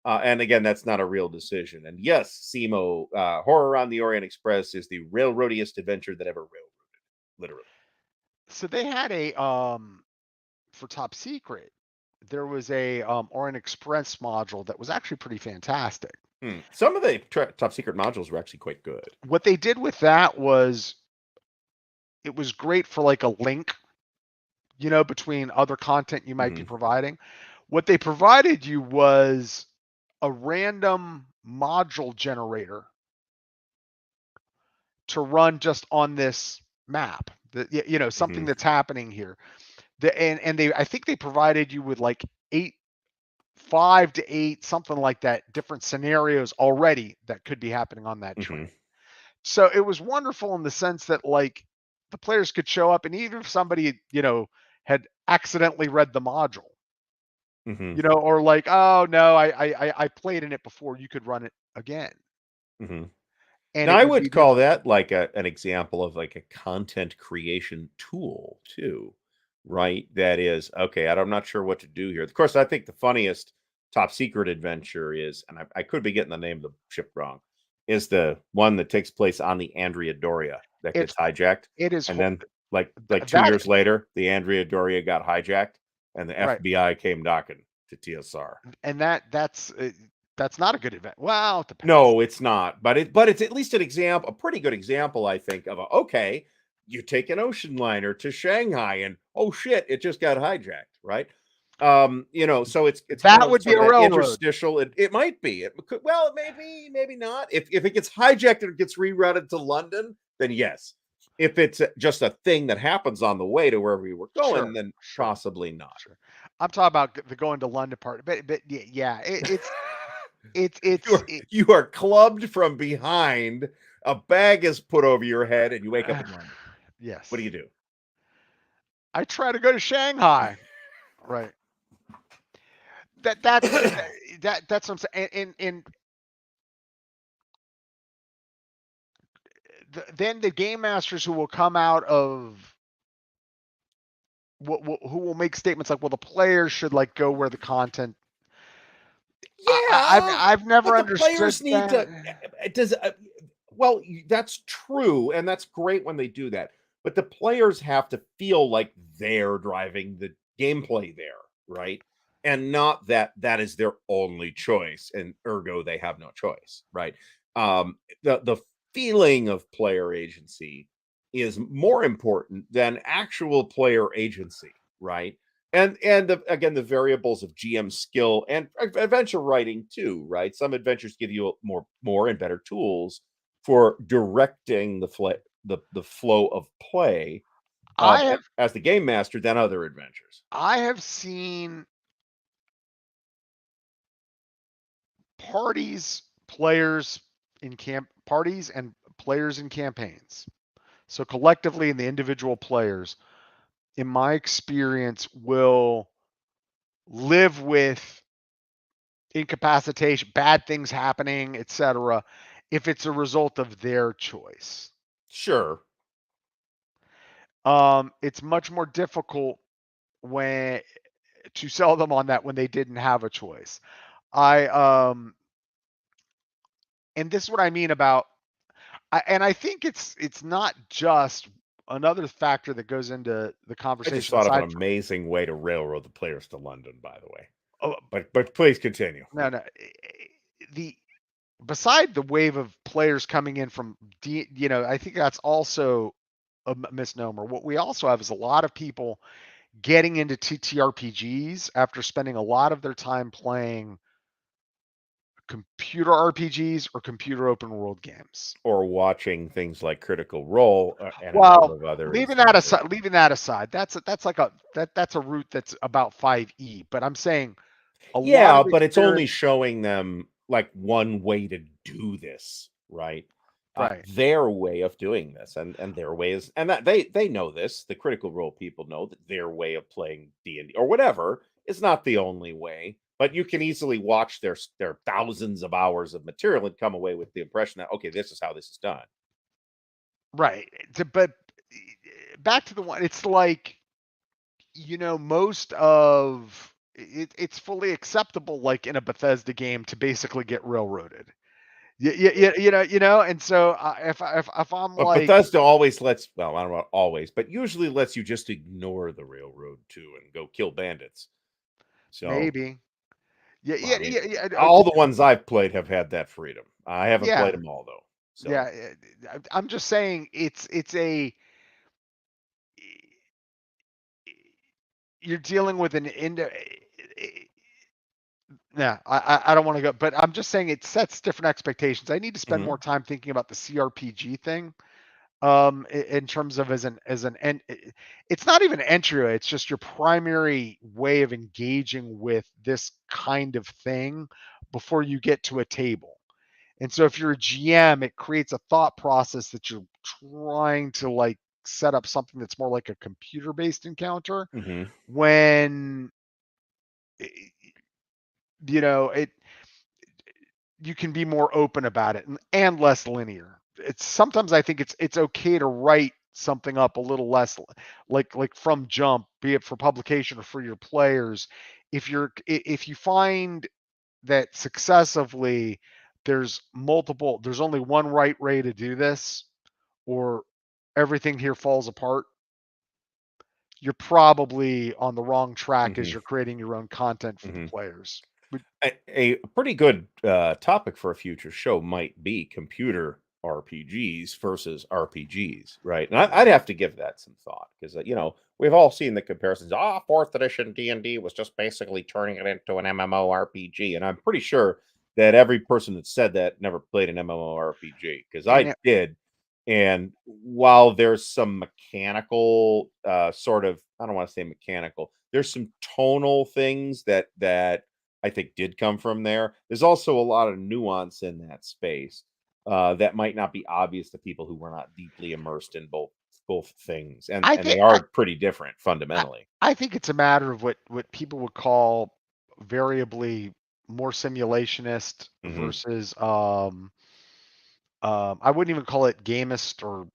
And again, that's not a real decision. And yes, Simo, Horror on the Orient Express is the railroadiest adventure that ever railroaded, literally. So they had for Top Secret, there was a Orient Express module that was actually pretty fantastic. Some of the Top Secret modules were actually quite good. What they did with that was, it was great for like a link, between other content you might be providing. What they provided you was a random module generator to run just on this map. Something that's happening here. I think they provided you with like 5 to 8, something like that, different scenarios already that could be happening on that train. So it was wonderful in the sense that, like, the players could show up, and even if somebody, had accidentally read the module, or like, oh no, I played in it before, you could run it again. And I would call that like an example of like a content creation tool too, right? That is, okay, I'm not sure what to do here. Of course, I think the funniest Top Secret adventure is, and I could be getting the name of the ship wrong, is the one that takes place on the Andrea Doria that gets hijacked. It is. And then like 2 years later, the Andrea Doria got hijacked and the FBI came knocking to TSR. And that's not a good event. Well, it depends. No, it's not. But it's at least an example, a pretty good example, I think, of okay, you take an ocean liner to Shanghai and oh shit, it just got hijacked, right? So it's that would be a railroad. Interstitial. It might be. It could, well, it may be, maybe not. If it gets hijacked and it gets rerouted to London, then yes. If it's just a thing that happens on the way to wherever you were going, then possibly not. I'm talking about the going to London part, but yeah, you are clubbed from behind. A bag is put over your head, and you wake up in London. Yes. What do you do? I try to go to Shanghai. Right. That's what I'm saying. And then the game masters who will come out of who will make statements like, well, the players should like go where the content. I've never but the understood players need that. it does well, that's true, and that's great when they do that, but the players have to feel like they're driving the gameplay there, right? And not that that is their only choice, and ergo they have no choice, right? The feeling of player agency is more important than actual player agency, right? And again, the variables of GM skill and adventure writing too, right? Some adventures give you more and better tools for directing the flow of play I have as the game master than other adventures. I have seen parties and players in campaigns. So collectively and the individual players, in my experience, will live with incapacitation, bad things happening, etc., if it's a result of their choice. Sure. It's much more difficult to sell them on that when they didn't have a choice. And this is what I mean about, and I think it's not just another factor that goes into the conversation. I just thought of an amazing way to railroad the players to London, by the way. Oh, but please continue. No. Beside the wave of players coming in from, I think that's also a misnomer. What we also have is a lot of people getting into TTRPGs after spending a lot of their time playing computer RPGs or computer open world games, or watching things like Critical Role and a well, number of other leaving that aside, that's a route that's about 5e. But I'm saying but it's only showing them like one way to do this, right? Right. Their way of doing this, and their way is, and that they know this. The Critical Role people know that their way of playing D&D or whatever is not the only way. But you can easily watch their thousands of hours of material and come away with the impression that, okay, this is how this is done. Right. But back to the one, it's like, most of it's fully acceptable, like in a Bethesda game, to basically get railroaded. And so if I'm but like, Bethesda always lets, well, I don't know about always, but usually lets you just ignore the railroad too and go kill bandits. So maybe, all the ones I've played have had that freedom. I haven't played them all though. So yeah, I'm just saying it's you're dealing with I don't want to go, but I'm just saying it sets different expectations. I need to spend more time thinking about the CRPG thing, in terms of as an it's not even entry, it's just your primary way of engaging with this kind of thing before you get to a table. And so if you're a GM, it creates a thought process that you're trying to like set up something that's more like a computer-based encounter, when you can be more open about it and less linear. It's sometimes I think it's okay to write something up a little less like from jump, be it for publication or for your players. If you find that successively there's only one right way to do this, or everything here falls apart, you're probably on the wrong track as you're creating your own content for the players. A pretty good topic for a future show might be computer RPGs versus RPGs, right? And I'd have to give that some thought, because we've all seen the comparisons. Fourth edition D&D was just basically turning it into an MMORPG, and I'm pretty sure that every person that said that never played an MMORPG, because I did. And while there's some mechanical sort of, I don't want to say mechanical, there's some tonal things that I think did come from there. There's also a lot of nuance in that space that might not be obvious to people who were not deeply immersed in both things, and they are pretty different fundamentally. I think it's a matter of what people would call variably more simulationist versus I wouldn't even call it gamist or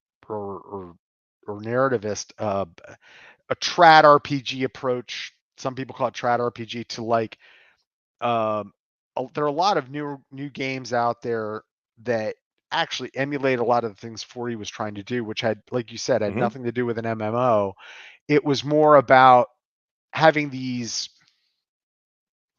narrativist, a trad RPG approach. Some people call it trad RPG to like, there are a lot of new games out there that actually emulate a lot of the things 4E was trying to do, which had, like you said, had nothing to do with an MMO. It was more about having these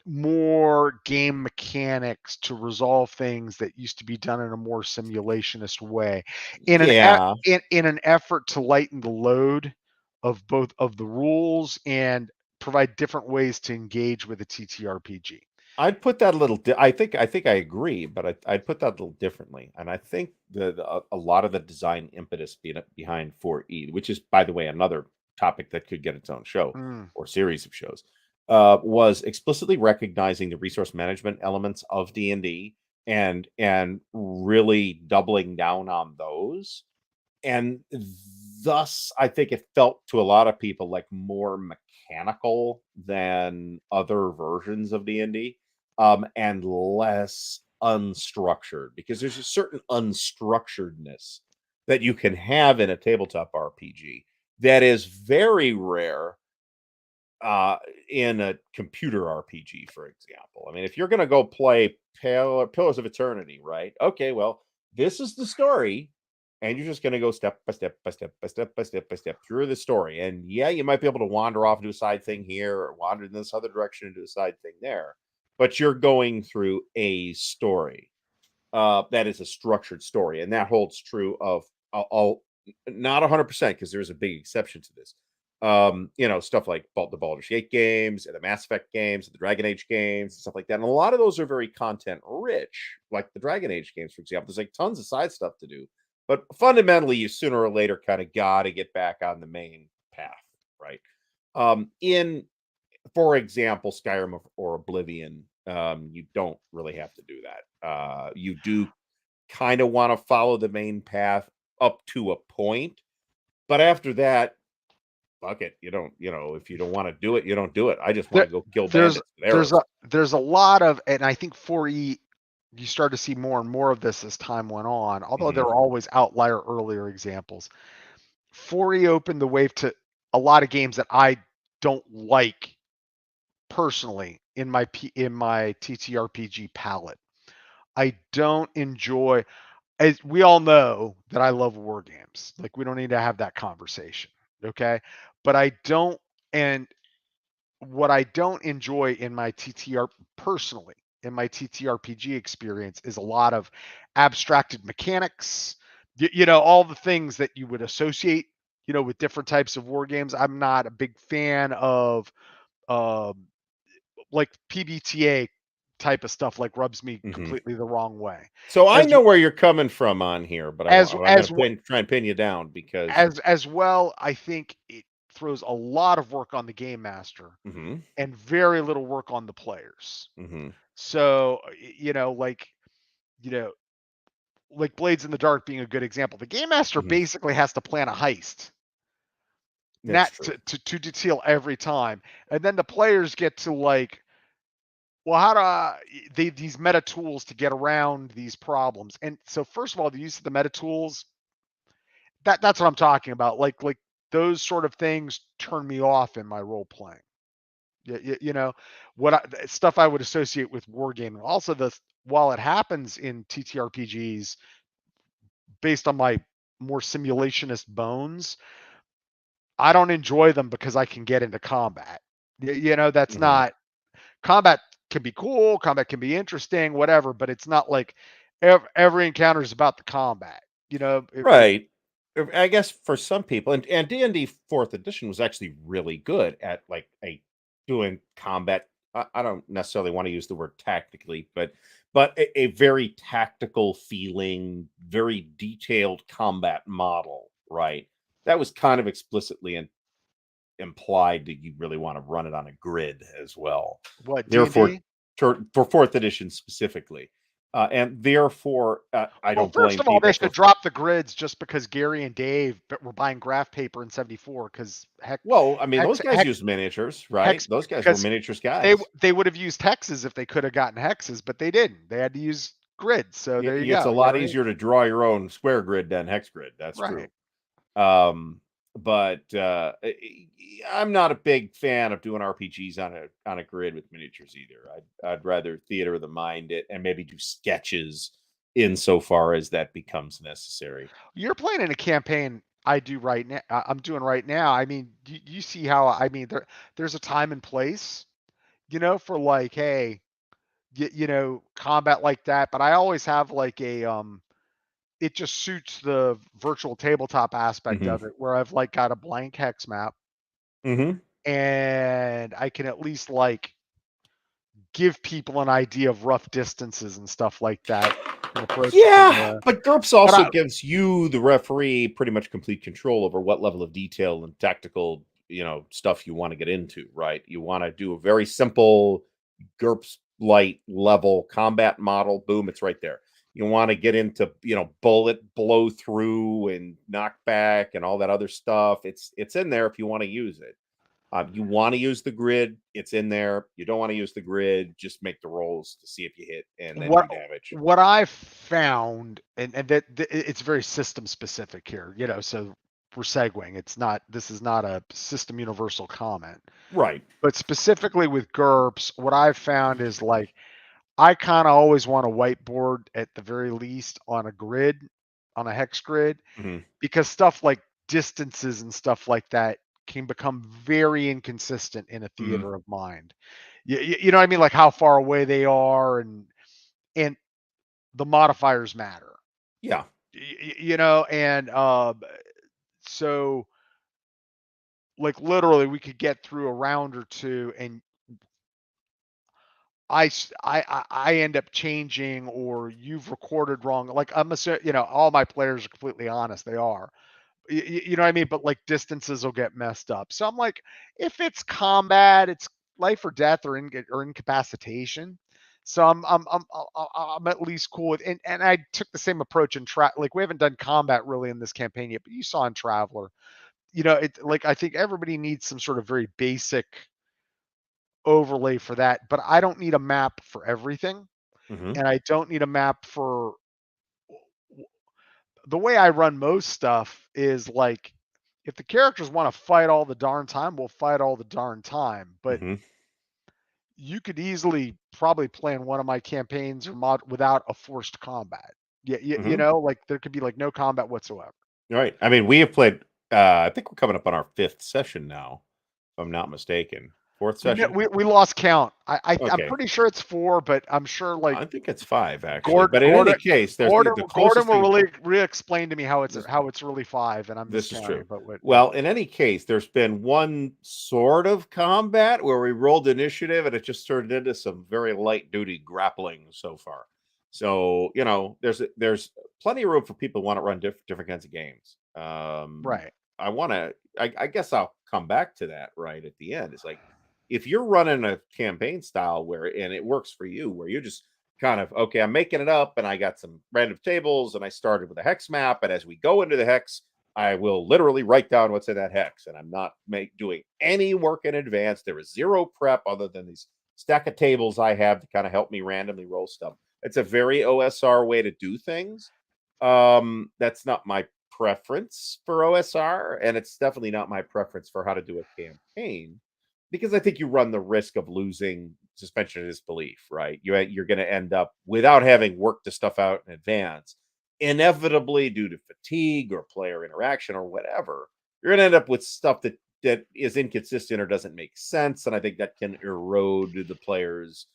more game mechanics to resolve things that used to be done in a more simulationist way, in an effort to lighten the load of both of the rules and provide different ways to engage with a TTRPG. I'd put that a little. I think I agree, but I'd put that a little differently. And I think a lot of the design impetus behind 4E, which is, by the way, another topic that could get its own show or series of shows, was explicitly recognizing the resource management elements of D&D and really doubling down on those. And thus, I think it felt to a lot of people like more mechanical than other versions of D&D. And less unstructured, because there's a certain unstructuredness that you can have in a tabletop RPG that is very rare in a computer RPG, for example. I mean, if you're going to go play Pillars of Eternity, right? Okay, well, this is the story, and you're just going to go step by step by step by step by step by step through the story. And yeah, you might be able to wander off and do a side thing here, or wander in this other direction and do a side thing there, but you're going through a story that is a structured story, and that holds true of all, not 100%, because there's a big exception to this. Stuff like the Baldur's Gate games and the Mass Effect games and the Dragon Age games and stuff like that. And a lot of those are very content rich, like the Dragon Age games, for example. There's like tons of side stuff to do, but fundamentally, you sooner or later kind of got to get back on the main path, right? For example, Skyrim or Oblivion, you don't really have to do that. You do kind of want to follow the main path up to a point, but after that, fuck it. You don't, if you don't want to do it, you don't do it. I just want to go kill bandits. There's a lot of, and I think 4E, you start to see more and more of this as time went on, although there are always outlier earlier examples. 4E opened the way to a lot of games that I don't like personally in my TTRPG palette. I don't enjoy, as we all know that I love war games. Like, we don't need to have that conversation, okay? But I don't, and what I don't enjoy in my personally, in my TTRPG experience, is a lot of abstracted mechanics, all the things that you would associate, with different types of war games. I'm not a big fan of, like PBTA type of stuff, like rubs me completely the wrong way. So I know where you're coming from on here, but I'm going to try and pin you down, because as well, I think it throws a lot of work on the game master and very little work on the players. So, like Blades in the Dark being a good example, the game master basically has to plan a heist. Not to detail every time, and then the players get to like, well, how do these meta tools to get around these problems? And so, first of all, the use of the meta tools, that's what I'm talking about. Like those sort of things turn me off in my role playing. Stuff I would associate with wargaming. Also, while it happens in TTRPGs based on my more simulationist bones, I don't enjoy them because I can get into combat. That's not, combat can be cool, combat can be interesting, whatever, but it's not like every encounter is about the combat. Right. I guess for some people, and D&D 4th edition was actually really good at like doing combat. I don't necessarily want to use the word tactically, but a very tactical feeling, very detailed combat model, right? That was kind of explicitly implied that you really want to run it on a grid as well. What, therefore, D&D? for 4th edition specifically. And therefore, I don't blame people. First of all, they should drop the grids just because Gary and Dave were buying graph paper in 74. Because well, I mean, those guys used miniatures, right? Those guys were miniatures guys. They would have used hexes if they could have gotten hexes, but they didn't. They had to use grid. So there you It's go. a You know lot what I mean? easier to draw your own square grid than hex grid. That's Right. true. But I'm not a big fan of doing RPGs on a grid with miniatures either. I'd rather theater of the mind it and maybe do sketches insofar as that becomes necessary. You're playing in a campaign I do right now. I'm doing right now. I mean, you see how I mean there's a time and place, for like, hey, combat like that. But I always have like it just suits the virtual tabletop aspect Hmm. of it, where I've like got a blank hex map, Hmm. and I can at least like give people an idea of rough distances and stuff like that. And approach it from Yeah, there. but GURPS But also gives you, the referee, pretty much complete control over what level of detail and tactical, stuff you want to get into, right? You want to do a very simple GURPS light level combat model. Boom, it's right there. You want to get into, bullet blow through and knockback and all that other stuff. It's in there if you want to use it. You want to use the grid, it's in there. You don't want to use the grid, just make the rolls to see if you hit and then what do damage. what I've found, and it's very system specific here, so we're segueing. This is not a system universal comment, Right. but specifically with GURPS, what I've found is like I kind of always want a whiteboard at the very least on a grid, on a hex grid, Mhm. because stuff like distances and stuff like that can become very inconsistent in a Mhm. theater of mind. You know what I mean? Like how far away they are, and the modifiers matter. Yeah. And so like literally we could get through a round or two, and I end up changing, or you've recorded wrong. Like I'm assuming, all my players are completely honest. They are. You know what I mean? But like distances will get messed up. So I'm like, if it's combat, it's life or death, or incapacitation. So I'm at least cool with, and I took the same approach in like we haven't done combat really in this campaign yet, but you saw in Traveler, it like I think everybody needs some sort of very basic overlay for that, but I don't need a map for everything, Mhm. and I don't need a map for the way I run most stuff is like if the characters want to fight all the darn time, we'll fight all the darn time. But Mhm. you could easily probably play in one of my campaigns or mod without a forced combat. Yeah, Mhm. like there could be like no combat whatsoever. Right. I mean, we have played, I think we're coming up on our 5th session now, if I'm not mistaken. 4th session? We lost count. I'm Okay. pretty sure it's 4, but I'm sure like I think it's 5 actually. Gordon But in any Gordon case, there's Gordon the Gordon closest will thing. really re-explain to me This how it's really 5, and I'm this is true. miscounting. But what Well, in any case, there's been one sort of combat where we rolled initiative and it just turned into some very light duty grappling so far. So, there's plenty of room for people who want to run different kinds of games. right. I guess I'll come back to that right at the end. It's like if you're running a campaign style and it works for you, where you're just kind of, okay, I'm making it up and I got some random tables and I started with a hex map. And as we go into the hex, I will literally write down what's in that hex, and I'm not doing any work in advance. There is zero prep other than these stack of tables I have to kind of help me randomly roll stuff. It's a very OSR way to do things. That's not my preference for OSR, and it's definitely not my preference for how to do a campaign, because I think you run the risk of losing suspension of disbelief, right? You're going to end up without having worked the stuff out in advance, inevitably due to fatigue or player interaction or whatever. You're going to end up with stuff that is inconsistent or doesn't make sense, and I think that can erode the player's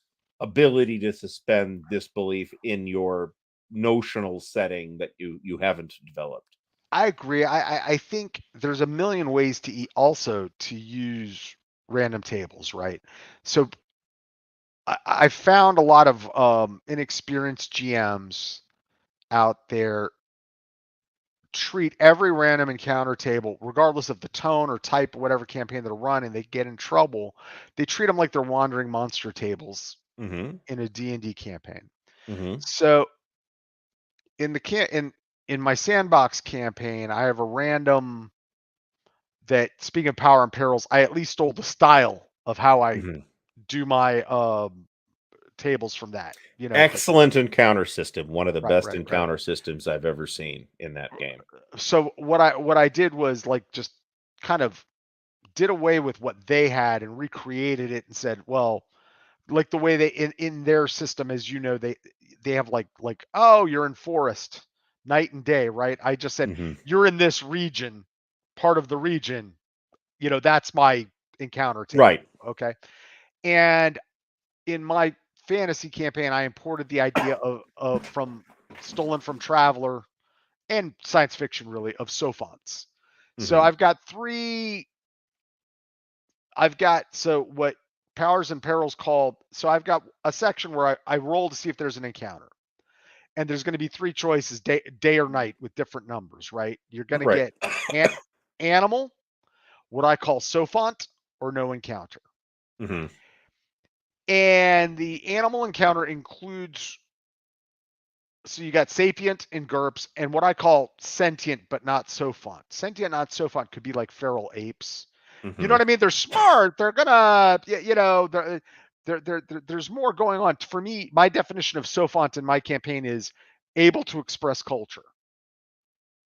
ability to suspend disbelief in your notional setting that you haven't developed. I agree. I think there's a million ways to also to use random tables, right? So I found a lot of inexperienced GMs out there treat every random encounter table, regardless of the tone or type or whatever campaign they're running, they get in trouble. They treat them like they're wandering monster tables Mm-hmm. in a D&D campaign. Mm-hmm. So in the in my sandbox campaign, I have a random that, speaking of power and perils, I at least stole the style of how I Mm-hmm. do my tables from that. Excellent encounter system. One of the best right. encounter systems I've ever seen in that game. So what I did was like just kind of did away with what they had and recreated it and said, well, like the way they in their system, as you know, they have like oh, you're in forest night and day, right? I just said you're in this region, part of the region, that's my encounter table. Right. Okay. And in my fantasy campaign, I imported the idea of from stolen from Traveler and science fiction, really, of sophonts. So I've got so what Powers and Perils called, so I've got a section where I roll to see if there's an encounter. And there's going to be 3 choices, day or night, with different numbers, right? You're going to get animal, what I call sophont, or no encounter. And the animal encounter includes, so you got sapient and GURPS, and what I call sentient but not sophont. Sentient, not sophont could be like feral apes. You know what I mean? They're smart. They're gonna, there's more going on. For me, my definition of sophont in my campaign is able to express culture.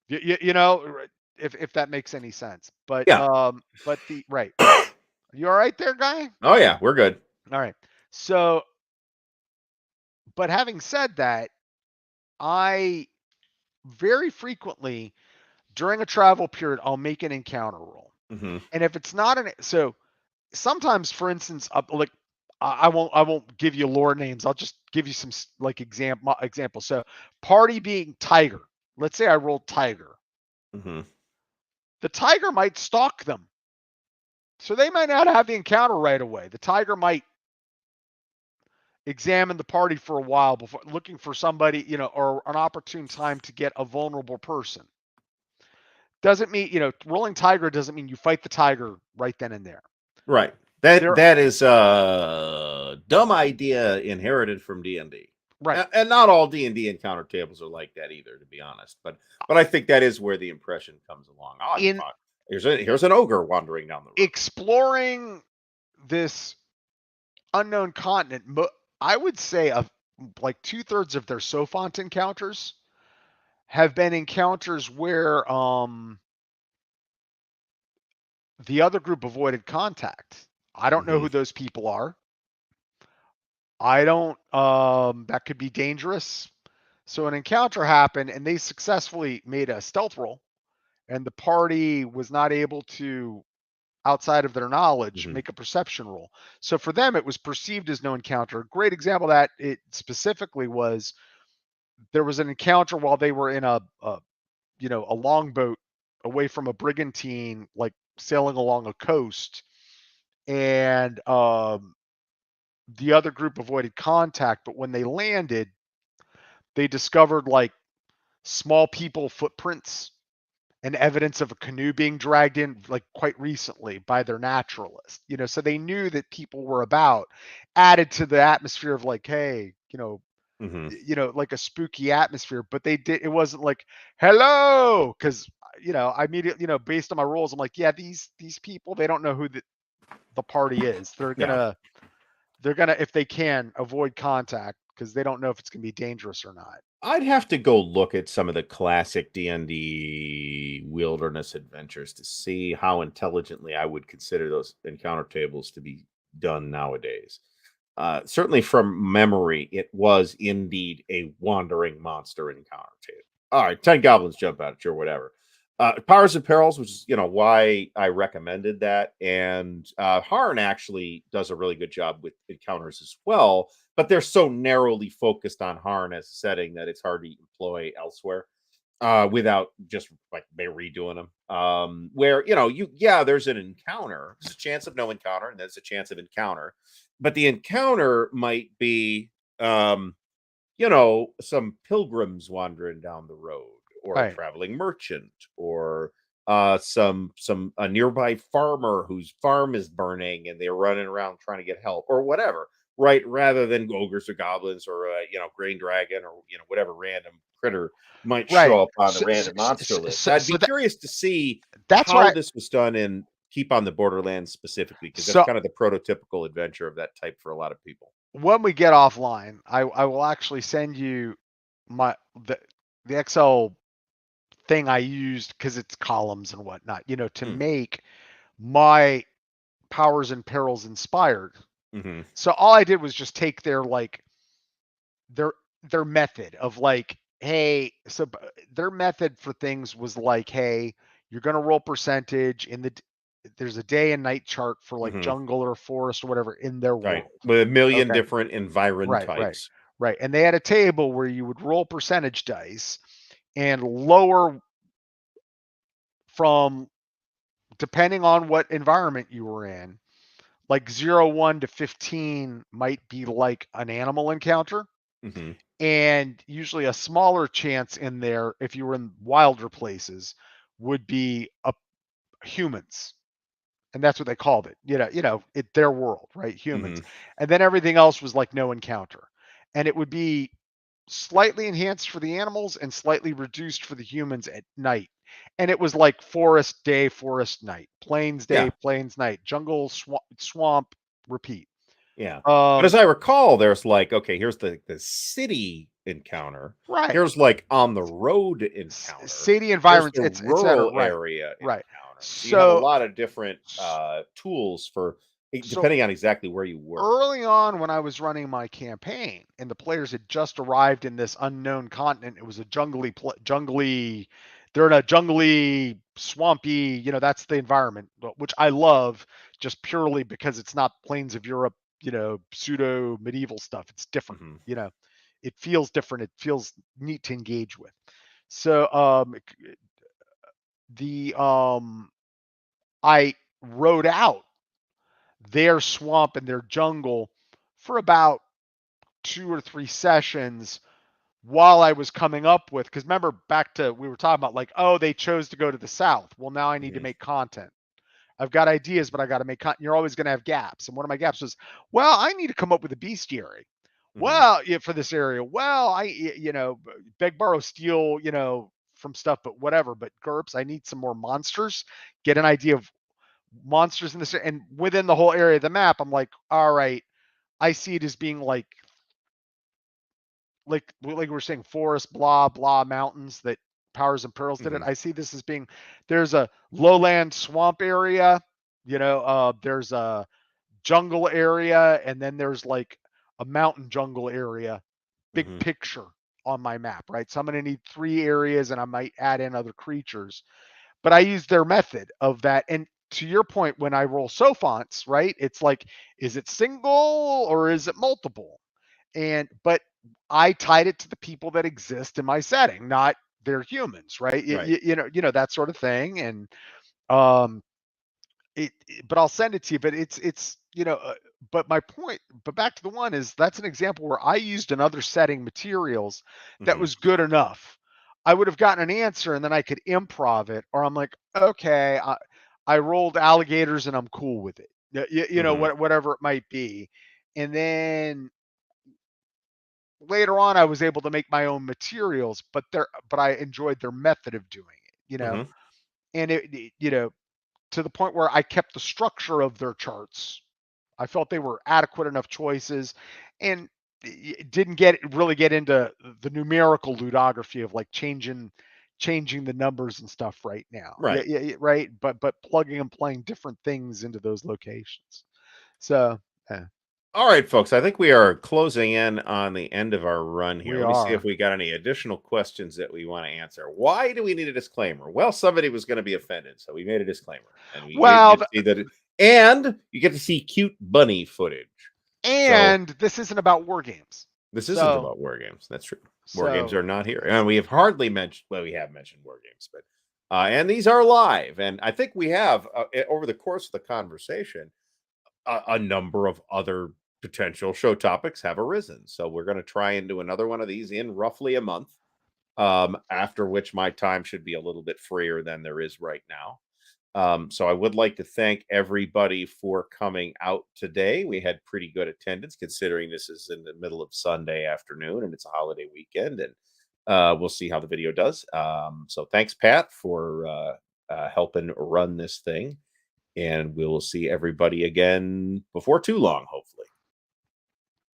If that makes any sense. But but the right. You all right there, guy? Oh yeah, we're good. All right. So, but having said that, I very frequently during a travel period, I'll make an encounter roll. And if it's not so sometimes, for instance, like I won't give you lore names. I'll just give you some like examples. So party being tiger. Let's say I rolled tiger. The tiger might stalk them. So they might not have the encounter right away. The tiger might examine the party for a while before looking for somebody, or an opportune time to get a vulnerable person. Doesn't mean, rolling tiger doesn't mean you fight the tiger right then and there. Right. That is a dumb idea inherited from D&D. Right. And not all D&D encounter tables are like that either, to be honest. But I think that is where the impression comes along. Oh, here's an ogre wandering down the road. Exploring this unknown continent, I would say like 2/3 of their sophont encounters have been encounters where the other group avoided contact. I don't know who those people are. I don't, that could be dangerous. So an encounter happened and they successfully made a stealth roll and the party was not able to, outside of their knowledge, make a perception roll. So for them, it was perceived as no encounter. A great example of that, it specifically was, there was an encounter while they were in a longboat away from a brigantine, like sailing along a coast, and the other group avoided contact. But when they landed, they discovered like small people footprints and evidence of a canoe being dragged in like quite recently by their naturalist. So they knew that people were about, added to the atmosphere of like, hey, like a spooky atmosphere. But it wasn't like hello, because I immediately, based on my roles, I'm like, yeah, these people, they don't know who the party is. They're gonna if they can avoid contact because they don't know if it's gonna be dangerous or not. I'd have to go look at some of the classic D&D wilderness adventures to see how intelligently I would consider those encounter tables to be done nowadays. Certainly from memory, it was indeed a wandering monster encounter table. All right, 10 goblins jump at you or whatever. Powers and Perils, which is why I recommended that, and Harn actually does a really good job with encounters as well, but they're so narrowly focused on Harn as a setting that it's hard to employ elsewhere without just like redoing them. Where there's an encounter, there's a chance of no encounter, and there's a chance of encounter, but the encounter might be some pilgrims wandering down the road, or a traveling merchant, or a nearby farmer whose farm is burning and they're running around trying to get help, or whatever, right? Rather than ogres or goblins or green dragon or whatever random critter might show up on the random monster list. I'd be curious to see how this was done in Keep on the Borderlands specifically, because that's kind of the prototypical adventure of that type for a lot of people. when we get offline, I will actually send you the Excel thing I used, because it's columns and whatnot, to make my Powers and Perils inspired. Mm-hmm. So all I did was just take their their method of like, hey, so their method for things was like, hey, you're going to roll percentage there's a day and night chart for like jungle or forest or whatever in their world. With a million different environment Right, types. Right. And they had a table where you would roll percentage dice and lower from, depending on what environment you were in, like 0, 1 to 15 might be like an animal encounter. Mm-hmm. And usually a smaller chance in there, if you were in wilder places, would be humans. And that's what they called it. Their world, right? Humans. And then everything else was like no encounter. And it would be slightly enhanced for the animals and slightly reduced for the humans at night. And it was like forest day, forest night, plains day, plains night, jungle, swamp, repeat. Yeah. But as I recall, there's like, okay, here's the city encounter. Right. Here's like on the road encounter. City environments, the rural area right. encounter. So you have a lot of different tools for depending on exactly where you were. Early on, when I was running my campaign and the players had just arrived in this unknown continent, it was a jungly, they're in a jungly, swampy, that's the environment, which I love just purely because it's not Plains of Europe, pseudo medieval stuff. It's different, it feels different. It feels neat to engage with. So I wrote out their swamp and their jungle for about 2 or 3 sessions while I was coming up with, because remember back to, we were talking about like, oh, they chose to go to the south. Well, now I need to make content. I've got ideas, but I got to make content. You're always going to have gaps. And one of my gaps was, well, I need to come up with a bestiary. Well, for this area, well, I, beg, borrow, steal, from stuff, but whatever. But GURPS, I need some more monsters. Get an idea of monsters in this, and within the whole area of the map, I'm like, all right, I see it as being like we were saying, forest, blah blah, mountains, that Powers and Perils did it. I see this as being, there's a lowland swamp area, there's a jungle area, and then there's like a mountain jungle area, big picture on my map, right? So I'm going to need 3 areas, and I might add in other creatures, but I use their method of that. And to your point, when I roll sophonts, right, it's like, is it single or is it multiple? But I tied it to the people that exist in my setting, not they're humans, right? That sort of thing. And but I'll send it to you. But it's but my point, but back to the one, is that's an example where I used another setting materials that was good enough. I would have gotten an answer and then I could improv it, or I'm like, okay, I rolled alligators and I'm cool with it. Whatever it might be. And then later on, I was able to make my own materials, but I enjoyed their method of doing it, and it, to the point where I kept the structure of their charts. I felt they were adequate enough choices, and didn't really get into the numerical ludography of like changing the numbers and stuff right now. Right. Yeah, right. But plugging and playing different things into those locations. So, all right, folks, I think we are closing in on the end of our run here. Let me see if we got any additional questions that we want to answer. Why do we need a disclaimer? Well, somebody was going to be offended, so we made a disclaimer. And we get to see that and you get to see cute bunny footage. And this isn't about war games. This isn't about war games. That's true. War games are not here. And we have hardly mentioned, well, we have mentioned war games, but and these are live. And I think we have, over the course of the conversation, a number of other potential show topics have arisen. So we're going to try and do another one of these in roughly a month, after which my time should be a little bit freer than there is right now. So I would like to thank everybody for coming out today. We had pretty good attendance considering this is in the middle of Sunday afternoon and it's a holiday weekend, and we'll see how the video does. So thanks, Pat, for helping run this thing, and we'll see everybody again before too long, hopefully.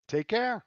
Take care.